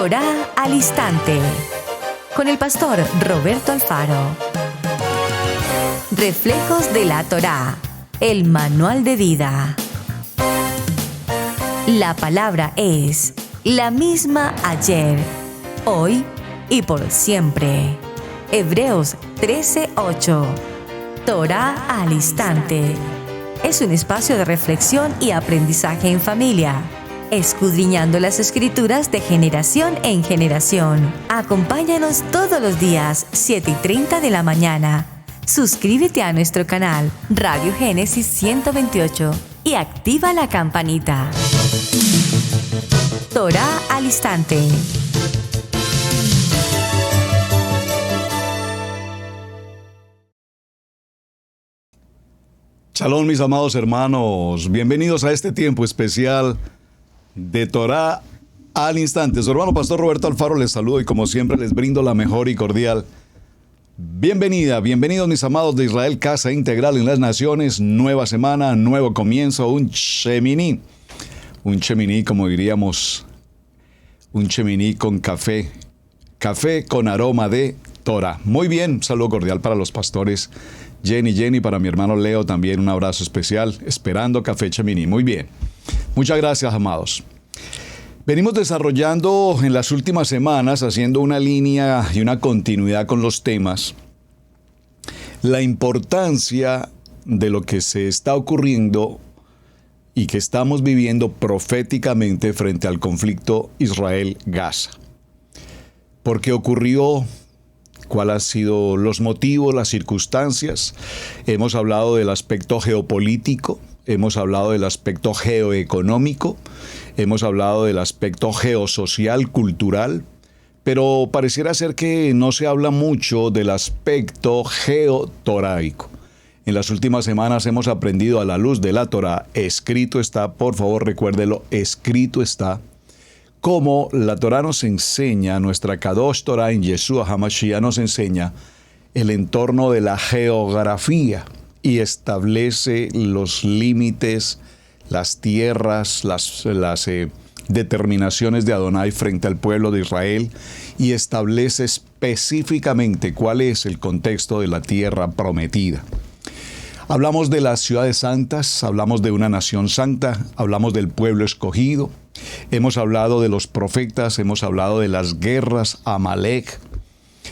Torá al Instante, con el pastor Roberto Alfaro. Reflejos de la Torá, el manual de vida. La palabra es la misma ayer, hoy y por siempre. Hebreos 13:8. Torá al Instante. Es un espacio de reflexión y aprendizaje en familia, escudriñando las Escrituras de generación en generación. Acompáñanos todos los días, 7:30 de la mañana. Suscríbete a nuestro canal Radio Génesis 128 y activa la campanita. Torá al Instante. Shalom, mis amados hermanos. Bienvenidos a este tiempo especial de Torá al Instante. Su hermano pastor Roberto Alfaro les saludo y como siempre les brindo la mejor y cordial bienvenidos mis amados de Israel, Casa Integral en las Naciones. Nueva semana, nuevo comienzo, un Shemini, como diríamos, un Shemini con café con aroma de Torah. Muy bien, saludo cordial para los pastores Jenny, para mi hermano Leo también un abrazo especial, esperando café Shemini. Muy bien, muchas gracias, amados. Venimos desarrollando en las últimas semanas, haciendo una línea y una continuidad con los temas, la importancia de lo que se está ocurriendo y que estamos viviendo proféticamente frente al conflicto Israel-Gaza. ¿Por qué ocurrió? ¿Cuáles han sido los motivos, las circunstancias? Hemos hablado del aspecto geopolítico, hemos hablado del aspecto geoeconómico, hemos hablado del aspecto geosocial, cultural, pero pareciera ser que no se habla mucho del aspecto geotoráico. En las últimas semanas hemos aprendido a la luz de la Torá, escrito está, por favor recuérdelo, escrito está, cómo la Torá nos enseña, nuestra Kadosh Torá en Yeshua HaMashiach nos enseña el entorno de la geografía y establece los límites, las tierras, las determinaciones de Adonai frente al pueblo de Israel y establece específicamente cuál es el contexto de la tierra prometida. Hablamos de las ciudades santas, hablamos de una nación santa, hablamos del pueblo escogido, hemos hablado de los profetas, hemos hablado de las guerras, Amalek,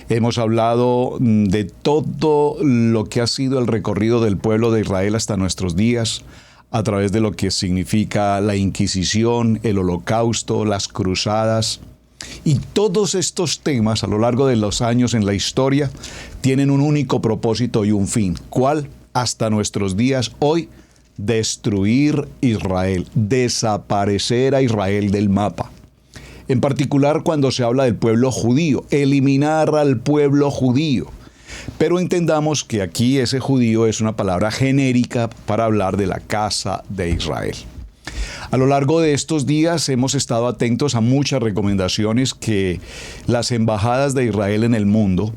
hemos hablado de todo lo que ha sido el recorrido del pueblo de Israel hasta nuestros días, a través de lo que significa la Inquisición, el Holocausto, las cruzadas. Y todos estos temas a lo largo de los años en la historia tienen un único propósito y un fin. ¿Cuál? Hasta nuestros días hoy, destruir Israel, desaparecer a Israel del mapa. En particular cuando se habla del pueblo judío, eliminar al pueblo judío. Pero entendamos que aquí ese judío es una palabra genérica para hablar de la casa de Israel. A lo largo de estos días hemos estado atentos a muchas recomendaciones que las embajadas de Israel en el mundo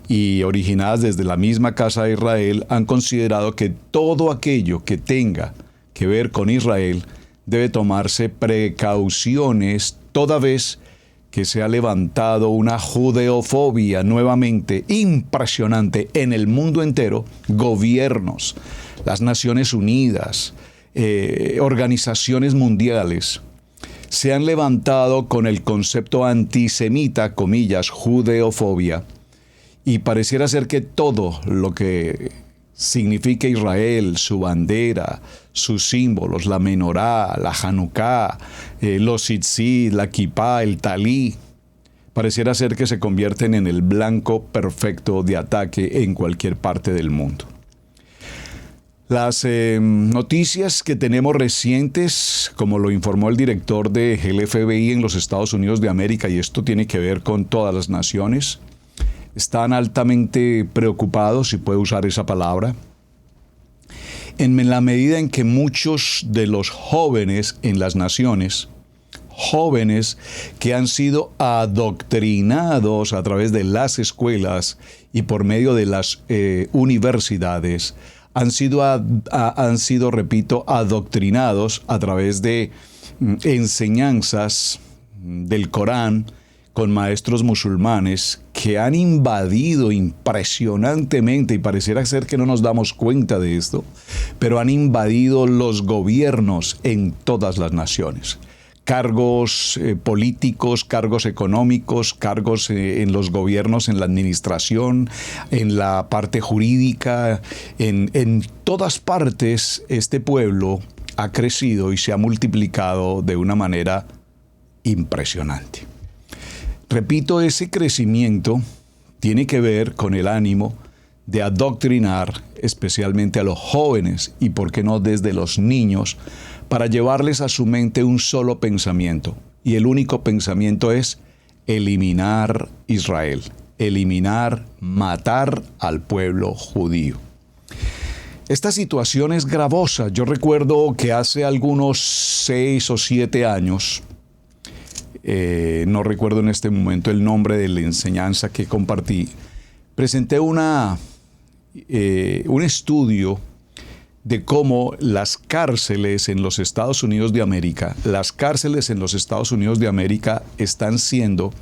y originadas desde la misma casa de Israel han considerado que todo aquello que tenga que ver con Israel debe tomarse precauciones toda vez que se ha levantado una judeofobia nuevamente impresionante en el mundo entero. Gobiernos, las Naciones Unidas, organizaciones mundiales se han levantado con el concepto antisemita, comillas, judeofobia, y pareciera ser que todo lo que significa Israel, su bandera, sus símbolos, la menorá, la Hanukkah, los tzitzit, la kippá, el talí, pareciera ser que se convierten en el blanco perfecto de ataque en cualquier parte del mundo. Las noticias que tenemos recientes, como lo informó el director del FBI en los Estados Unidos de América, y esto tiene que ver con todas las naciones, están altamente preocupados, si puedo usar esa palabra, en la medida en que muchos de los jóvenes en las naciones, jóvenes que han sido adoctrinados a través de las escuelas y por medio de las universidades, han sido, repito, adoctrinados a través de enseñanzas del Corán con maestros musulmanes que han invadido impresionantemente, y pareciera ser que no nos damos cuenta de esto, pero han invadido los gobiernos en todas las naciones. Cargos políticos, cargos económicos, cargos en los gobiernos, en la administración, en la parte jurídica, en todas partes este pueblo ha crecido y se ha multiplicado de una manera impresionante. Repito, ese crecimiento tiene que ver con el ánimo de adoctrinar especialmente a los jóvenes y, por qué no, desde los niños, para llevarles a su mente un solo pensamiento. Y el único pensamiento es eliminar Israel, eliminar, matar al pueblo judío. Esta situación es gravosa. Yo recuerdo que hace algunos 6 o 7 años, no recuerdo en este momento el nombre de la enseñanza que compartí, presenté un estudio de cómo las cárceles en los Estados Unidos de América, están siendo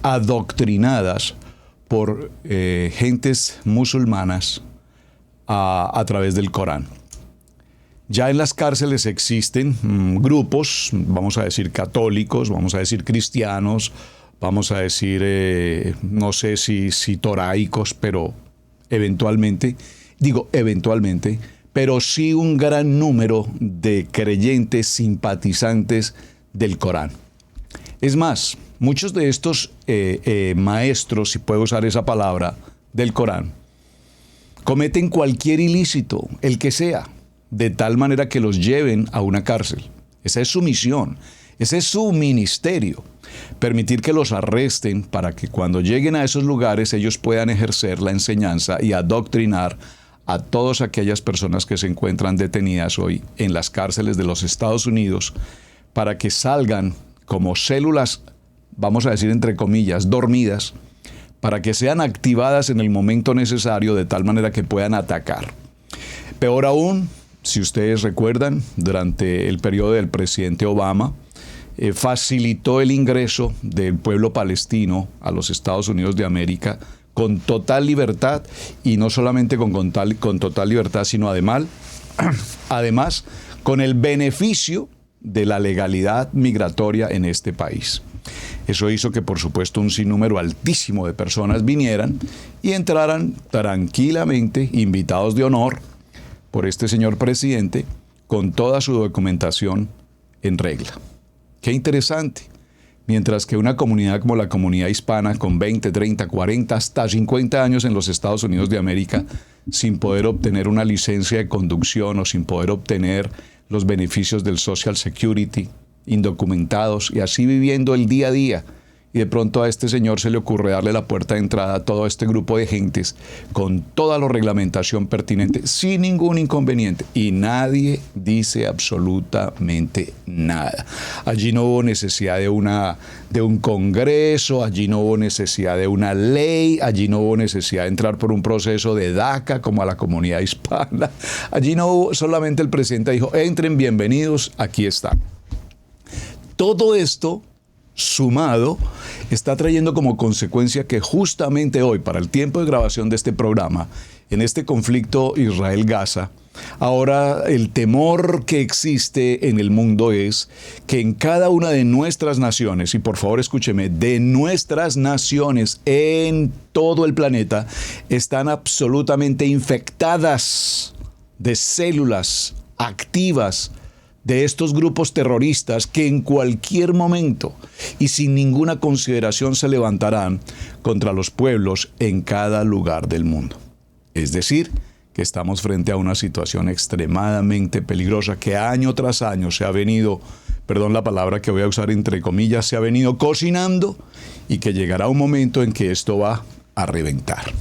adoctrinadas por gentes musulmanas a través del Corán. Ya en las cárceles existen grupos, vamos a decir católicos, vamos a decir cristianos, vamos a decir, no sé si toraicos, pero eventualmente, pero sí un gran número de creyentes simpatizantes del Corán. Es más, muchos de estos maestros, si puedo usar esa palabra, del Corán, cometen cualquier ilícito, el que sea, de tal manera que los lleven a una cárcel. Esa es su misión, ese es su ministerio. Permitir que los arresten para que cuando lleguen a esos lugares ellos puedan ejercer la enseñanza y adoctrinar a todas aquellas personas que se encuentran detenidas hoy en las cárceles de los Estados Unidos, para que salgan como células, vamos a decir entre comillas, dormidas, para que sean activadas en el momento necesario de tal manera que puedan atacar. Peor aún, si ustedes recuerdan, durante el periodo del presidente Obama, facilitó el ingreso del pueblo palestino a los Estados Unidos de América con total libertad, y no solamente con total libertad, sino además con el beneficio de la legalidad migratoria en este país. Eso hizo que, por supuesto, un sinnúmero altísimo de personas vinieran y entraran tranquilamente, invitados de honor por este señor presidente, con toda su documentación en regla. Qué interesante. Mientras que una comunidad como la comunidad hispana, con 20, 30, 40, hasta 50 años en los Estados Unidos de América, sin poder obtener una licencia de conducción o sin poder obtener los beneficios del Social Security, indocumentados y así viviendo el día a día. Y de pronto a este señor se le ocurre darle la puerta de entrada a todo este grupo de gentes con toda la reglamentación pertinente, sin ningún inconveniente. Y nadie dice absolutamente nada. Allí no hubo necesidad de un congreso, allí no hubo necesidad de una ley, allí no hubo necesidad de entrar por un proceso de DACA como a la comunidad hispana. Allí no hubo, solamente el presidente dijo, entren, bienvenidos, aquí están. Todo esto sumado está trayendo como consecuencia que justamente hoy, para el tiempo de grabación de este programa, en este conflicto Israel-Gaza, ahora el temor que existe en el mundo es que en cada una de nuestras naciones, y por favor escúcheme, de nuestras naciones en todo el planeta, están absolutamente infectadas de células activas de estos grupos terroristas que en cualquier momento y sin ninguna consideración se levantarán contra los pueblos en cada lugar del mundo. Es decir, que estamos frente a una situación extremadamente peligrosa que año tras año se ha venido, perdón la palabra que voy a usar entre comillas, se ha venido cocinando, y que llegará un momento en que esto va a reventar.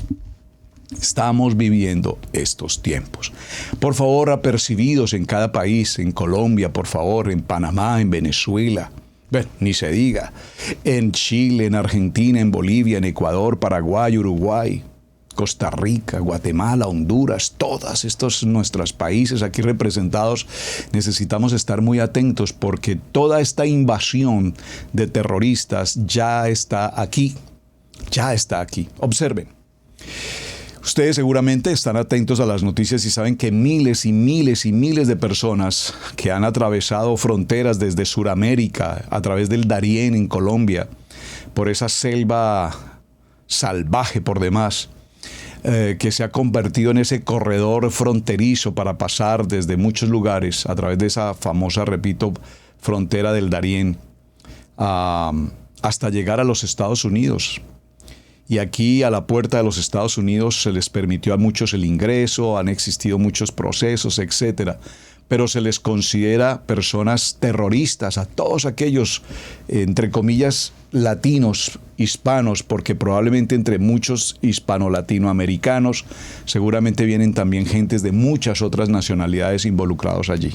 Estamos viviendo estos tiempos. Por favor, apercibidos en cada país, en Colombia, por favor, en Panamá, en Venezuela, ni se diga, en Chile, en Argentina, en Bolivia, en Ecuador, Paraguay, Uruguay, Costa Rica, Guatemala, Honduras, todos estos nuestros países aquí representados, necesitamos estar muy atentos porque toda esta invasión de terroristas ya está aquí. Ya está aquí. Observen. Ustedes seguramente están atentos a las noticias y saben que miles y miles y miles de personas que han atravesado fronteras desde Sudamérica, a través del Darién en Colombia, por esa selva salvaje por demás, que se ha convertido en ese corredor fronterizo para pasar desde muchos lugares a través de esa famosa, repito, frontera del Darién, hasta llegar a los Estados Unidos. Y aquí a la puerta de los Estados Unidos se les permitió a muchos el ingreso, han existido muchos procesos, etcétera. Pero se les considera personas terroristas a todos aquellos, entre comillas, latinos, hispanos, porque probablemente entre muchos hispano-latinoamericanos seguramente vienen también gentes de muchas otras nacionalidades involucrados allí.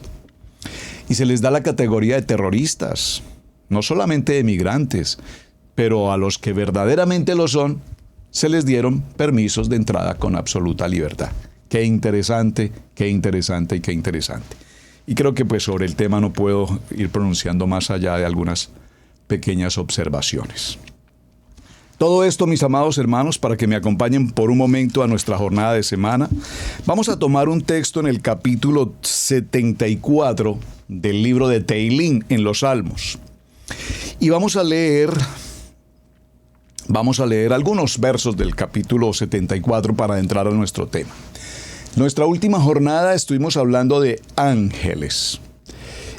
Y se les da la categoría de terroristas, no solamente de migrantes, pero a los que verdaderamente lo son, se les dieron permisos de entrada con absoluta libertad. Qué interesante, qué interesante y qué interesante. Y creo que pues sobre el tema no puedo ir pronunciando más allá de algunas pequeñas observaciones. Todo esto, mis amados hermanos, para que me acompañen por un momento a nuestra jornada de semana, vamos a tomar un texto en el capítulo 74 del libro de Teilín en los Salmos. Y vamos a leer algunos versos del capítulo 74 para entrar a nuestro tema. Nuestra última jornada estuvimos hablando de ángeles.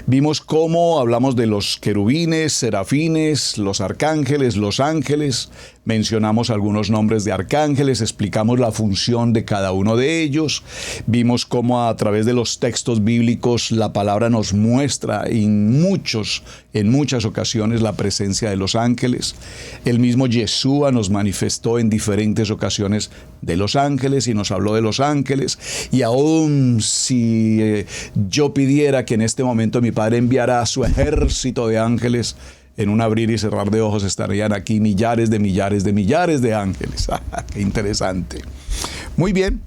Vimos cómo hablamos de los querubines, serafines, los arcángeles, los ángeles. Mencionamos algunos nombres de arcángeles, explicamos la función de cada uno de ellos. Vimos cómo a través de los textos bíblicos la palabra nos muestra en muchas ocasiones la presencia de los ángeles. El mismo Yeshua nos manifestó en diferentes ocasiones de los ángeles y nos habló de los ángeles. Y aún si yo pidiera que en este momento mi Padre enviara a su ejército de ángeles, en un abrir y cerrar de ojos estarían aquí millares de millares de millares de ángeles. ¡Qué interesante! Muy bien.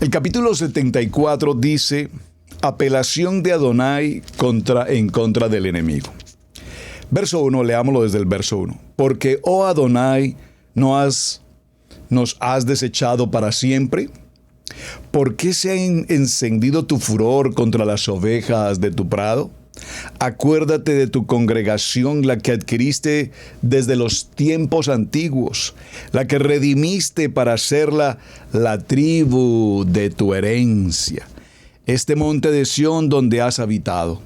El capítulo 74 dice: apelación de Adonai en contra del enemigo. Verso 1, leámoslo desde el verso 1. Porque, oh Adonai, nos has desechado para siempre. ¿Por qué se ha encendido tu furor contra las ovejas de tu prado? Acuérdate de tu congregación, la que adquiriste desde los tiempos antiguos, la que redimiste para hacerla la tribu de tu herencia, este monte de Sión donde has habitado.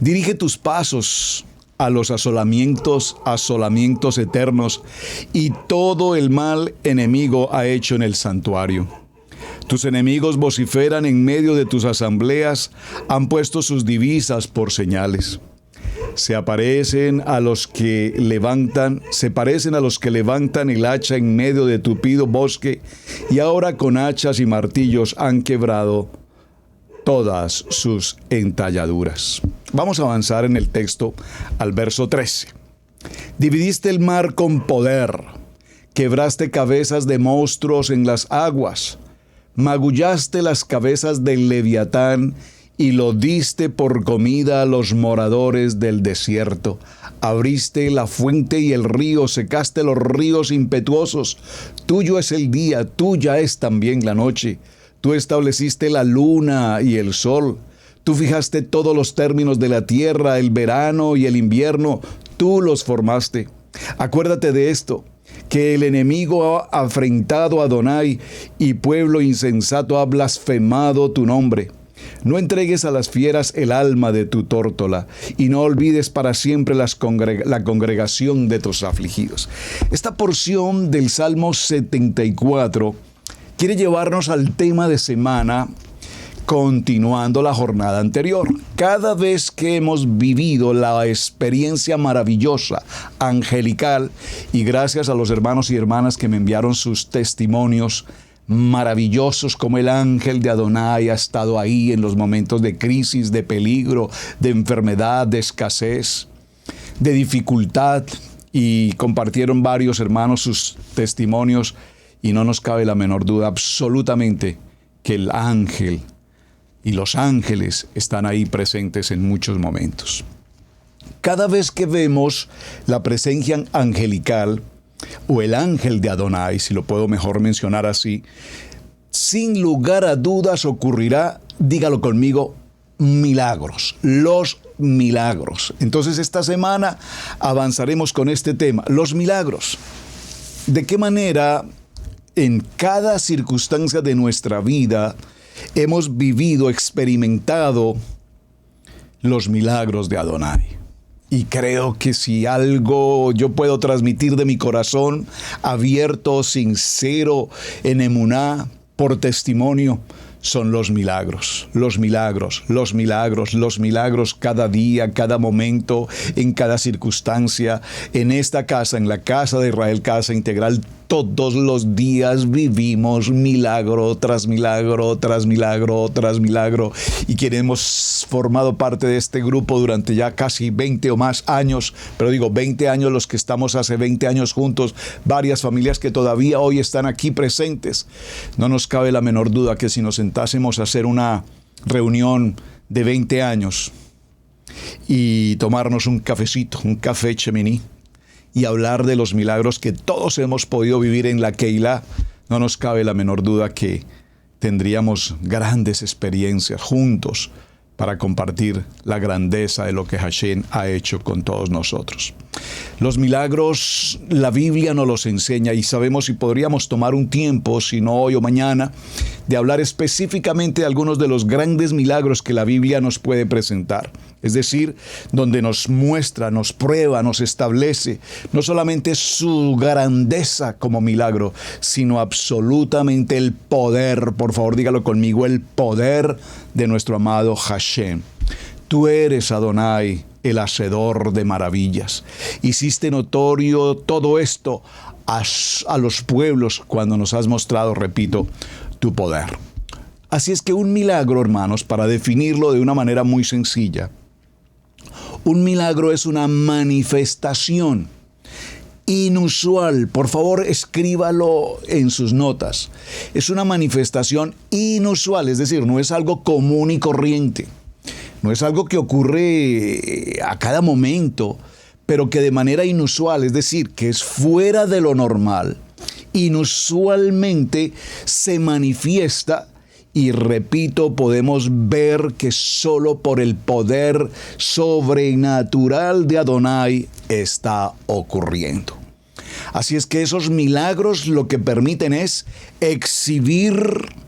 Dirige tus pasos a los asolamientos eternos, y todo el mal enemigo ha hecho en el santuario. Tus enemigos vociferan en medio de tus asambleas, han puesto sus divisas por señales. Se parecen a los que levantan el hacha en medio de tupido bosque, y ahora con hachas y martillos han quebrado todas sus entalladuras. Vamos a avanzar en el texto al verso 13. Dividiste el mar con poder, quebraste cabezas de monstruos en las aguas, magullaste las cabezas del Leviatán y lo diste por comida a los moradores del desierto. Abriste la fuente y el río, secaste los ríos impetuosos. Tuyo es el día, tuya es también la noche. Tú estableciste la luna y el sol. Tú fijaste todos los términos de la tierra, el verano y el invierno. Tú los formaste. Acuérdate de esto, que el enemigo ha afrentado a Adonai y pueblo insensato ha blasfemado tu nombre. No entregues a las fieras el alma de tu tórtola y no olvides para siempre la congregación de tus afligidos. Esta porción del Salmo 74 quiere llevarnos al tema de semana, continuando la jornada anterior. Cada vez que hemos vivido la experiencia maravillosa, angelical, y gracias a los hermanos y hermanas que me enviaron sus testimonios maravillosos, como el ángel de Adonai ha estado ahí en los momentos de crisis, de peligro, de enfermedad, de escasez, de dificultad, y compartieron varios hermanos sus testimonios. y no nos cabe la menor duda absolutamente que el ángel y los ángeles están ahí presentes en muchos momentos. Cada vez que vemos la presencia angelical o el ángel de Adonai, si lo puedo mejor mencionar así, sin lugar a dudas ocurrirá, dígalo conmigo, milagros, los milagros. Entonces esta semana avanzaremos con este tema, los milagros. ¿De qué manera en cada circunstancia de nuestra vida hemos vivido, experimentado los milagros de Adonai? Y creo que si algo yo puedo transmitir de mi corazón, abierto, sincero, en emuná, por testimonio, son los milagros, los milagros, los milagros, los milagros cada día, cada momento, en cada circunstancia. En esta casa, en la casa de Israel, Casa Integral, todos los días vivimos milagro tras milagro, tras milagro, tras milagro. Y quienes hemos formado parte de este grupo durante ya casi 20 o más años, pero digo 20 años los que estamos hace 20 años juntos, varias familias que todavía hoy están aquí presentes. No nos cabe la menor duda que si nos sentásemos a hacer una reunión de 20 años y tomarnos un cafecito, un café Cheminí, y hablar de los milagros que todos hemos podido vivir en la Keilah, no nos cabe la menor duda que tendríamos grandes experiencias juntos para compartir la grandeza de lo que Hashem ha hecho con todos nosotros. Los milagros, la Biblia nos los enseña y sabemos si podríamos tomar un tiempo, si no hoy o mañana, de hablar específicamente de algunos de los grandes milagros que la Biblia nos puede presentar. Es decir, donde nos muestra, nos prueba, nos establece no solamente su grandeza como milagro, sino absolutamente el poder, por favor dígalo conmigo, el poder de nuestro amado Hashem. Tú eres Adonai, el hacedor de maravillas. Hiciste notorio todo esto a los pueblos cuando nos has mostrado, repito, tu poder. Así es que un milagro, hermanos, para definirlo de una manera muy sencilla, un milagro es una manifestación inusual. Por favor, escríbalo en sus notas. Es una manifestación inusual, es decir, no es algo común y corriente. No es algo que ocurre a cada momento, pero que de manera inusual, es decir, que es fuera de lo normal, inusualmente se manifiesta. Y repito, podemos ver que solo por el poder sobrenatural de Adonai está ocurriendo. Así es que esos milagros lo que permiten es exhibir,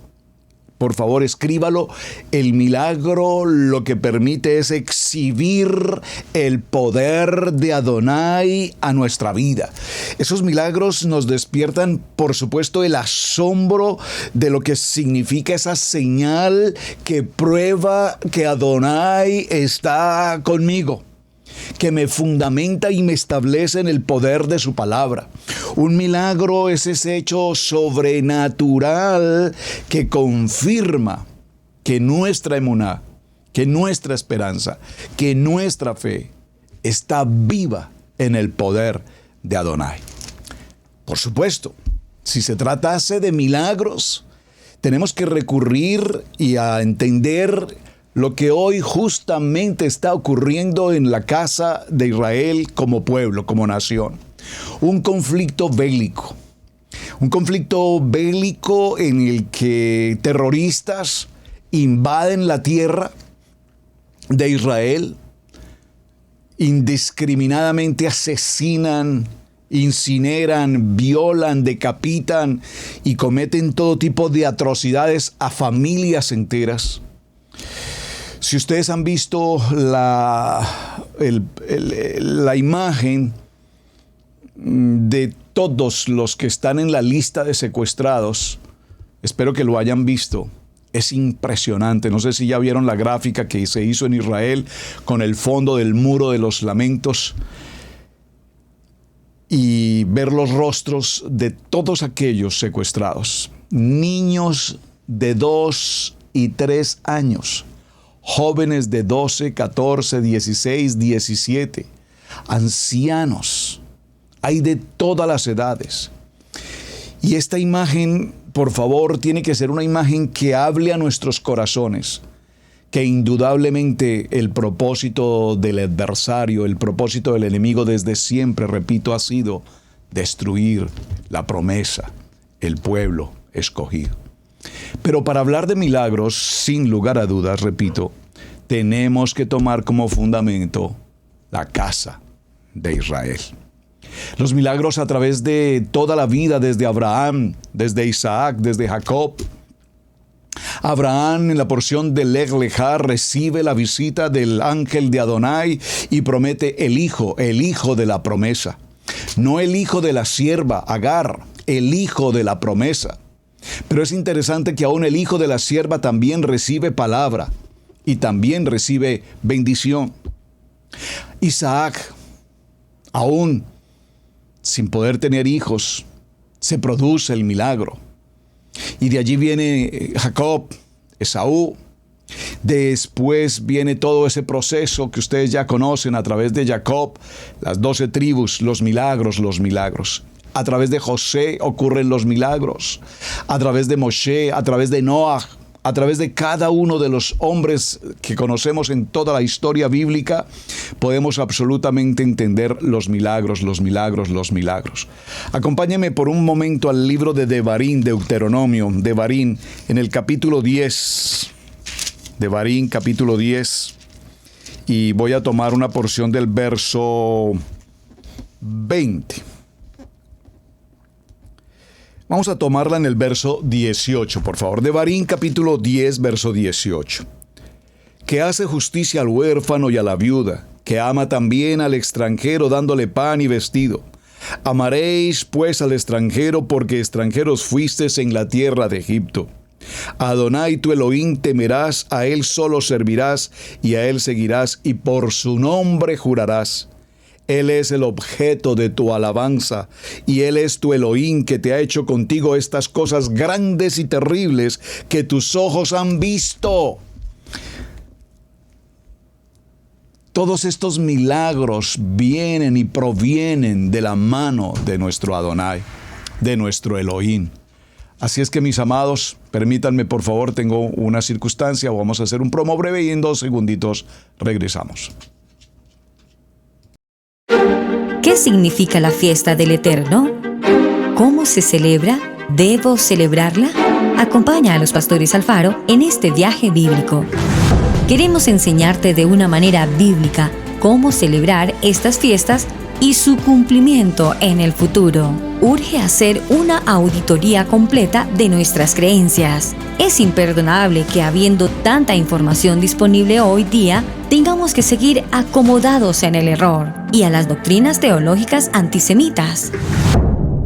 por favor escríbalo, el milagro lo que permite es exhibir el poder de Adonai a nuestra vida. Esos milagros nos despiertan, por supuesto, el asombro de lo que significa esa señal que prueba que Adonai está conmigo, que me fundamenta y me establece en el poder de su palabra. Un milagro es ese hecho sobrenatural que confirma que nuestra emuná, que nuestra esperanza, que nuestra fe está viva en el poder de Adonai. Por supuesto, si se tratase de milagros, tenemos que recurrir y a entender lo que hoy justamente está ocurriendo en la casa de Israel como pueblo, como nación. Un conflicto bélico. Un conflicto bélico en el que terroristas invaden la tierra de Israel, indiscriminadamente asesinan, incineran, violan, decapitan y cometen todo tipo de atrocidades a familias enteras. Si ustedes han visto la imagen de todos los que están en la lista de secuestrados, espero que lo hayan visto. Es impresionante. No sé si ya vieron la gráfica que se hizo en Israel con el fondo del muro de los lamentos y ver los rostros de todos aquellos secuestrados. Niños de 2 y 3 años. Jóvenes de 12, 14, 16, 17, ancianos, hay de todas las edades. Y esta imagen, por favor, tiene que ser una imagen que hable a nuestros corazones, que indudablemente el propósito del adversario, el propósito del enemigo desde siempre, repito, ha sido destruir la promesa, el pueblo escogido. Pero para hablar de milagros, sin lugar a dudas, repito, tenemos que tomar como fundamento la casa de Israel. Los milagros a través de toda la vida, desde Abraham, desde Isaac, desde Jacob. Abraham, en la porción de Lech Lechá, recibe la visita del ángel de Adonai y promete el hijo de la promesa. No el hijo de la sierva, Agar, el hijo de la promesa. Pero es interesante que aún el hijo de la sierva también recibe palabra y también recibe bendición. Isaac, aún sin poder tener hijos, se produce el milagro. Y de allí viene Jacob, Esaú. Después viene todo ese proceso que ustedes ya conocen a través de Jacob, las 12 tribus, los milagros. A través de José ocurren los milagros. A través de Moshe, a través de Noah, a través de cada uno de los hombres que conocemos en toda la historia bíblica, podemos absolutamente entender los milagros. Acompáñenme por un momento al libro de Devarim, Deuteronomio, Devarim, en el capítulo 10. Devarim, capítulo 10. Y voy a tomar una porción del verso 20. Vamos a tomarla en el verso 18, por favor. Devarim, capítulo 10, verso 18. Que hace justicia al huérfano y a la viuda, que ama también al extranjero dándole pan y vestido. Amaréis pues al extranjero, porque extranjeros fuisteis en la tierra de Egipto. A Adonai tu Elohim temerás, a él solo servirás y a él seguirás, y por su nombre jurarás. Él es el objeto de tu alabanza, y Él es tu Elohim, que te ha hecho contigo estas cosas grandes y terribles que tus ojos han visto. Todos estos milagros vienen y provienen de la mano de nuestro Adonai, de nuestro Elohim. Así es que, mis amados, permítanme, por favor, tengo una circunstancia, vamos a hacer un promo breve y en 2 segunditos regresamos. ¿Qué significa la fiesta del Eterno? ¿Cómo se celebra? ¿Debo celebrarla? Acompaña a los pastores Alfaro en este viaje bíblico. Queremos enseñarte de una manera bíblica cómo celebrar estas fiestas y su cumplimiento en el futuro. Urge hacer una auditoría completa de nuestras creencias. Es imperdonable que, habiendo tanta información disponible hoy día, tengamos que seguir acomodados en el error y a las doctrinas teológicas antisemitas.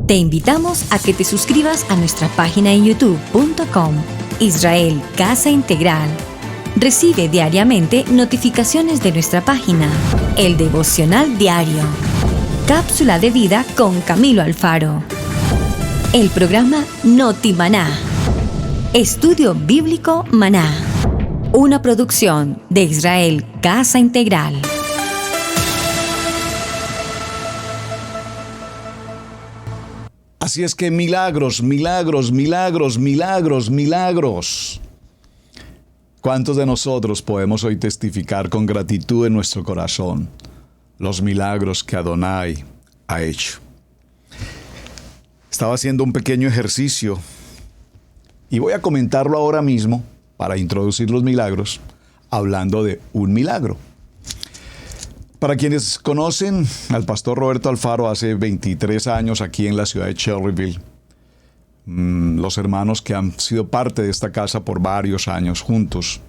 Te invitamos a que te suscribas a nuestra página en youtube.com, Israel Casa Integral. Recibe diariamente notificaciones de nuestra página, el devocional diario, cápsula de vida con Camilo Alfaro, el programa Noti Maná, estudio bíblico Maná, una producción de Israel Casa Integral. Así es que milagros. ¿Cuántos de nosotros podemos hoy testificar con gratitud en nuestro corazón los milagros que Adonai ha hecho? Estaba haciendo un pequeño ejercicio y voy a comentarlo ahora mismo para introducir los milagros, hablando de un milagro. Para quienes conocen al pastor Roberto Alfaro hace 23 años aquí en la ciudad de Cherryville, los hermanos que han sido parte de esta casa por varios años juntos,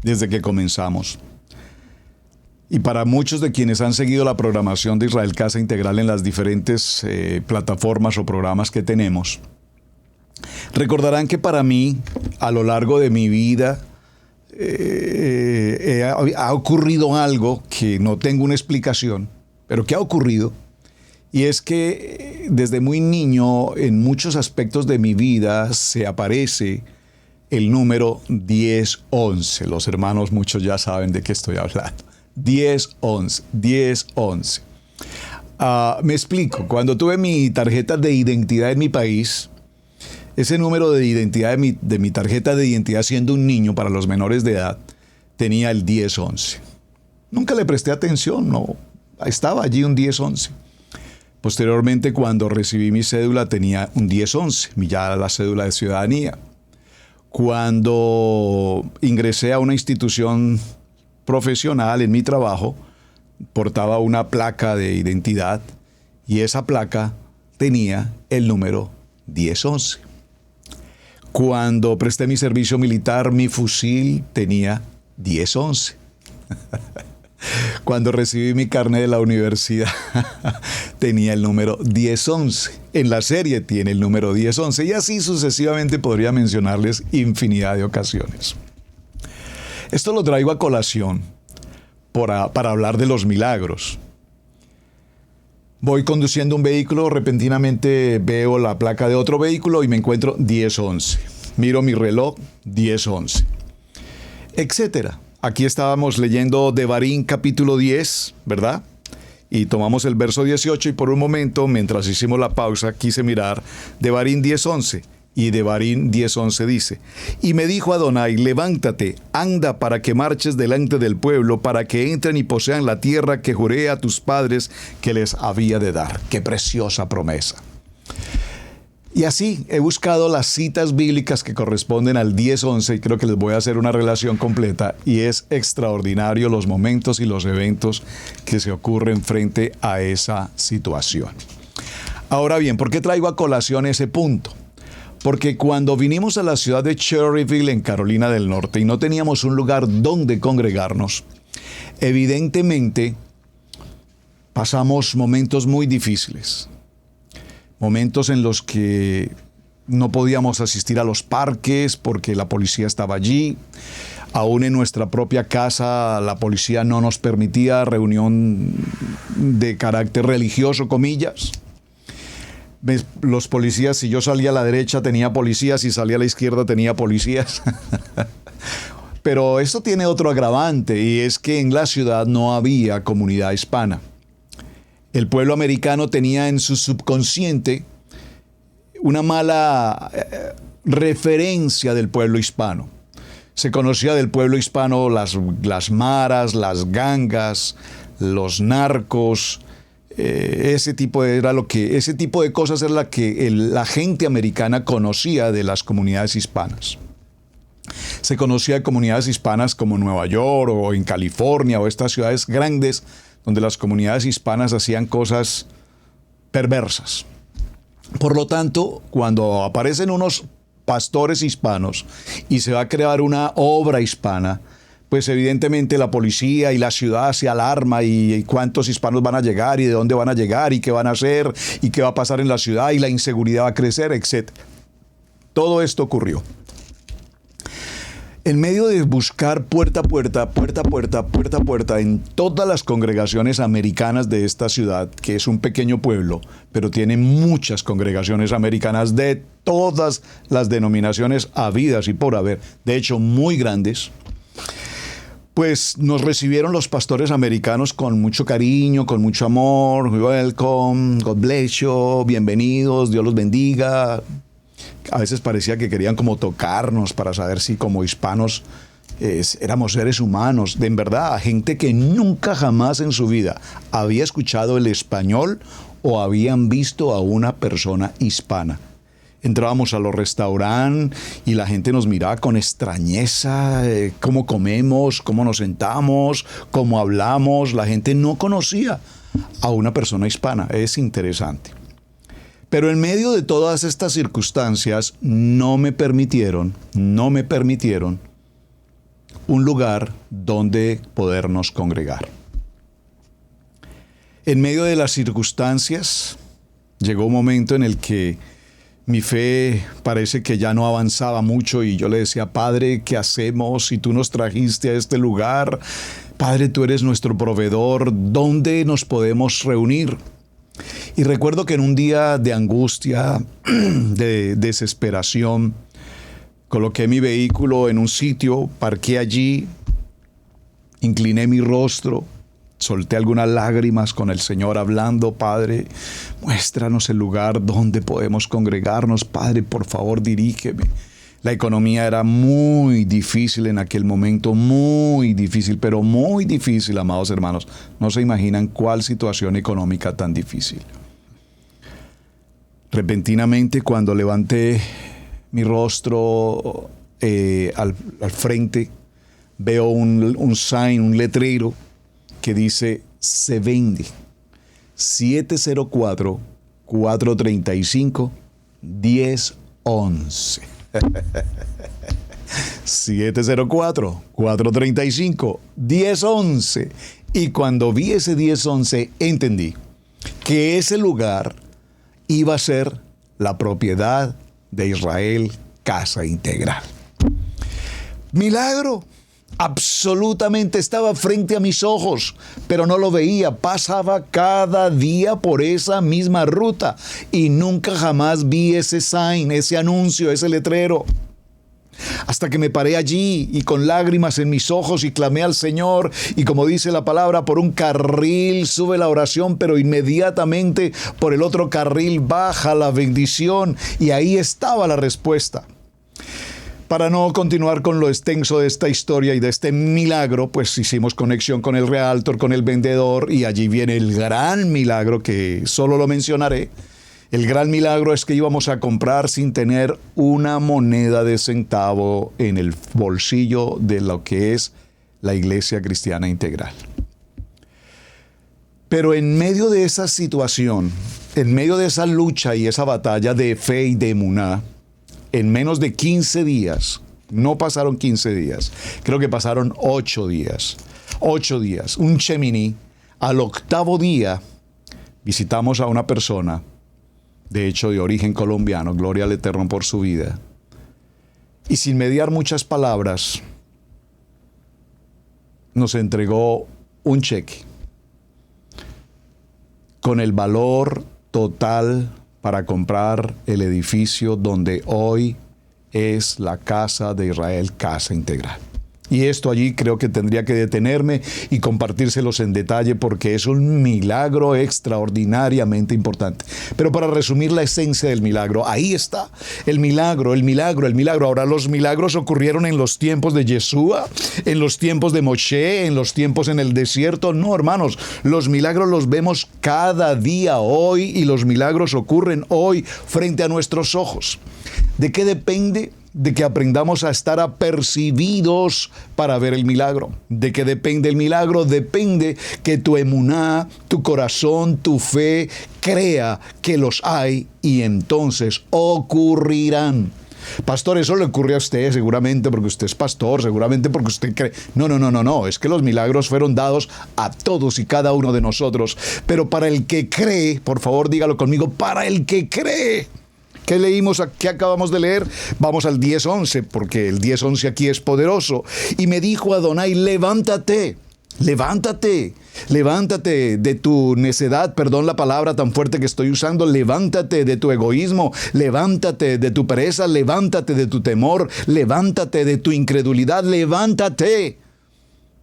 desde que comenzamos. Y para muchos de quienes han seguido la programación de Israel Casa Integral en las diferentes plataformas o programas que tenemos, recordarán que para mí, a lo largo de mi vida, ha ocurrido algo que no tengo una explicación, pero que ha ocurrido. Y es que desde muy niño, en muchos aspectos de mi vida, se aparece el número 1011. Los hermanos, muchos ya saben de qué estoy hablando. 1011. Me explico. Cuando tuve mi tarjeta de identidad en mi país, ese número de identidad de mi tarjeta de identidad siendo un niño para los menores de edad tenía el 1011. Nunca le presté atención, no, estaba allí un 1011. Posteriormente, cuando recibí mi cédula, tenía un 1011, ya la cédula de ciudadanía. Cuando ingresé a una institución profesional en mi trabajo, portaba una placa de identidad y esa placa tenía el número 1011. Cuando presté mi servicio militar, mi fusil tenía 1011. Cuando recibí mi carnet de la universidad, tenía el número 1011. En la serie tiene el número 1011 y así sucesivamente podría mencionarles infinidad de ocasiones. Esto lo traigo a colación para hablar de los milagros. Voy conduciendo un vehículo, repentinamente veo la placa de otro vehículo y me encuentro 1011. Miro mi reloj, 1011, etcétera. Aquí estábamos leyendo Devarim capítulo 10, ¿verdad? Y tomamos el verso 18 y por un momento, mientras hicimos la pausa, quise mirar Devarim 10:11. Y Devarim 10:11 dice: y me dijo Adonai, levántate, anda para que marches delante del pueblo, para que entren y posean la tierra que juré a tus padres que les había de dar. ¡Qué preciosa promesa! Y así he buscado las citas bíblicas que corresponden al 10:11 y creo que les voy a hacer una relación completa y es extraordinario los momentos y los eventos que se ocurren frente a esa situación. Ahora bien, ¿por qué traigo a colación ese punto? Porque cuando vinimos a la ciudad de Cherryville en Carolina del Norte y no teníamos un lugar donde congregarnos, evidentemente pasamos momentos muy difíciles. Momentos en los que no podíamos asistir a los parques porque la policía estaba allí. Aún en nuestra propia casa la policía no nos permitía reunión de carácter religioso, comillas. Los policías, si yo salía a la derecha tenía policías, si salía a la izquierda tenía policías. Pero esto tiene otro agravante y es que en la ciudad no había comunidad hispana. El pueblo americano tenía en su subconsciente una mala referencia del pueblo hispano. Se conocía del pueblo hispano las maras, las gangas, los narcos. Ese tipo de cosas era la que la gente americana conocía de las comunidades hispanas. Se conocía de comunidades hispanas como Nueva York o en California o estas ciudades grandes donde las comunidades hispanas hacían cosas perversas. Por lo tanto, cuando aparecen unos pastores hispanos y se va a crear una obra hispana, pues evidentemente la policía y la ciudad se alarma y cuántos hispanos van a llegar y de dónde van a llegar y qué van a hacer y qué va a pasar en la ciudad y la inseguridad va a crecer, etc. Todo esto ocurrió. En medio de buscar puerta a puerta en todas las congregaciones americanas de esta ciudad, que es un pequeño pueblo, pero tiene muchas congregaciones americanas de todas las denominaciones habidas y por haber, de hecho muy grandes, pues nos recibieron los pastores americanos con mucho cariño, con mucho amor. Welcome, God bless you, bienvenidos, Dios los bendiga. A veces parecía que querían como tocarnos para saber si como hispanos éramos seres humanos. En verdad, gente que nunca jamás en su vida había escuchado el español o habían visto a una persona hispana. Entrábamos a los restaurantes y la gente nos miraba con extrañeza, cómo comemos, cómo nos sentamos, cómo hablamos. La gente no conocía a una persona hispana. Es interesante. Pero en medio de todas estas circunstancias no me permitieron un lugar donde podernos congregar. En medio de las circunstancias llegó un momento en el que mi fe parece que ya no avanzaba mucho y yo le decía: Padre, ¿qué hacemos si tú nos trajiste a este lugar? Padre, tú eres nuestro proveedor, ¿dónde nos podemos reunir? Y recuerdo que en un día de angustia, de desesperación, coloqué mi vehículo en un sitio, parqué allí, incliné mi rostro Solté algunas lágrimas con el Señor hablando: Padre, muéstranos el lugar donde podemos congregarnos. Padre, por favor, dirígeme. La economía era muy difícil en aquel momento, muy difícil, pero muy difícil, amados hermanos. No se imaginan cuál situación económica tan difícil. Repentinamente, cuando levanté mi rostro al frente, veo un sign, un letrero que dice: se vende 704-435-1011. 704-435-1011. Y cuando vi ese 1011, entendí que ese lugar iba a ser la propiedad de Israel Casa Integral. Milagro. Absolutamente estaba frente a mis ojos, pero no lo veía. Pasaba cada día por esa misma ruta y nunca jamás vi ese sign, ese anuncio, ese letrero. Hasta que me paré allí y con lágrimas en mis ojos y clamé al Señor, y como dice la palabra, por un carril sube la oración, pero inmediatamente por el otro carril baja la bendición, y ahí estaba la respuesta. Para no continuar con lo extenso de esta historia y de este milagro, pues hicimos conexión con el realtor, con el vendedor, y allí viene el gran milagro que solo lo mencionaré. El gran milagro es que íbamos a comprar sin tener una moneda de centavo en el bolsillo de lo que es la Iglesia Cristiana Integral. Pero en medio de esa situación, en medio de esa lucha y esa batalla de fe y de emuná, en menos de 15 días, no pasaron 15 días, creo que pasaron 8 días. 8 días, un Shemini. Al octavo día visitamos a una persona, de hecho de origen colombiano, gloria al Eterno por su vida. Y sin mediar muchas palabras, nos entregó un cheque con el valor total para comprar el edificio donde hoy es la Casa de Israel, Casa Integral. Y esto allí creo que tendría que detenerme y compartírselos en detalle, porque es un milagro extraordinariamente importante. Pero para resumir la esencia del milagro, ahí está el milagro, el milagro, el milagro. Ahora, los milagros ocurrieron en los tiempos de Yeshua, en los tiempos de Moshe, en los tiempos en el desierto. No, hermanos, los milagros los vemos cada día hoy, y los milagros ocurren hoy frente a nuestros ojos. ¿De qué depende? De que aprendamos a estar apercibidos para ver el milagro. ¿De qué depende el milagro? Depende que tu emuná, tu corazón, tu fe crea que los hay, y entonces ocurrirán. Pastor, eso le ocurre a usted seguramente porque usted es pastor, seguramente porque usted cree. No, es que los milagros fueron dados a todos y cada uno de nosotros. Pero para el que cree, por favor dígalo conmigo, para el que cree. ¿Qué leímos? ¿Qué acabamos de leer? Vamos al 10:11, porque el 10:11 aquí es poderoso. Y me dijo Adonai: levántate de tu necedad, perdón la palabra tan fuerte que estoy usando, levántate de tu egoísmo, levántate de tu pereza, levántate de tu temor, levántate de tu incredulidad, levántate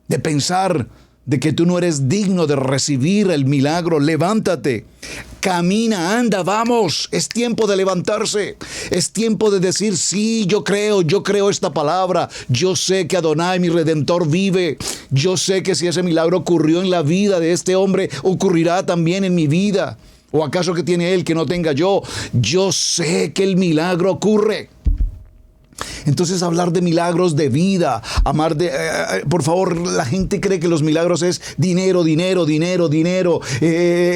de pensar de que tú no eres digno de recibir el milagro. Levántate, camina, anda, vamos. Es tiempo de levantarse. Es tiempo de decir: sí, yo creo esta palabra. Yo sé que Adonai, mi Redentor, vive. Yo sé que si ese milagro ocurrió en la vida de este hombre, ocurrirá también en mi vida. ¿O acaso que tiene él que no tenga yo? Yo sé que el milagro ocurre. Entonces, hablar de milagros de vida, por favor, la gente cree que los milagros es dinero,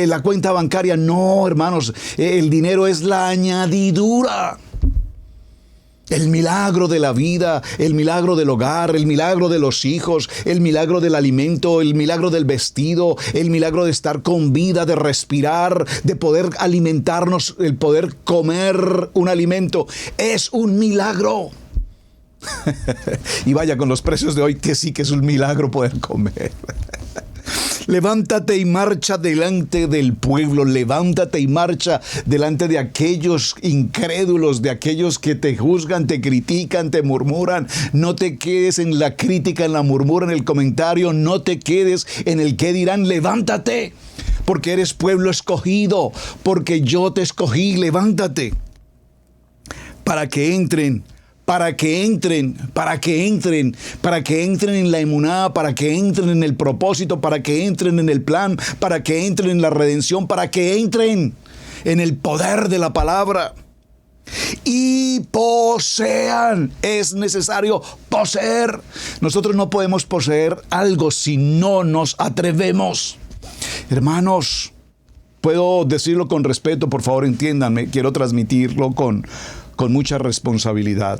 la cuenta bancaria. No, hermanos, el dinero es la añadidura. El milagro de la vida, el milagro del hogar, el milagro de los hijos, el milagro del alimento, el milagro del vestido, el milagro de estar con vida, de respirar, de poder alimentarnos, el poder comer un alimento, es un milagro. Y vaya, con los precios de hoy, que sí que es un milagro poder comer. Levántate y marcha delante del pueblo. Levántate y marcha delante de aquellos incrédulos, de aquellos que te juzgan, te critican, te murmuran. No te quedes en la crítica, en la murmura, en el comentario. No te quedes en el qué dirán. Levántate, porque eres pueblo escogido, porque yo te escogí. Levántate para que entren en la emuná, para que entren en el propósito, para que entren en el plan, para que entren en la redención, para que entren en el poder de la palabra y posean. Es necesario poseer. Nosotros no podemos poseer algo si no nos atrevemos. Hermanos, puedo decirlo con respeto, por favor entiéndanme, quiero transmitirlo con mucha responsabilidad.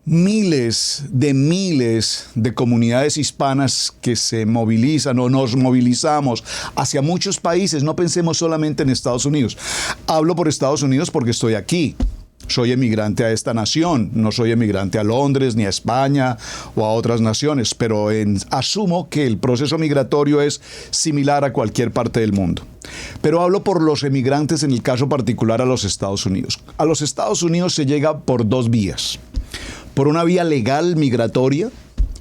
Miles de comunidades hispanas que se movilizan o nos movilizamos hacia muchos países. No pensemos solamente en Estados Unidos. Hablo por Estados Unidos porque estoy aquí. Soy emigrante a esta nación, no soy emigrante a Londres, ni a España o a otras naciones, pero asumo que el proceso migratorio es similar a cualquier parte del mundo. Pero hablo por los emigrantes en el caso particular a los Estados Unidos. A los Estados Unidos se llega por dos vías. Por una vía legal migratoria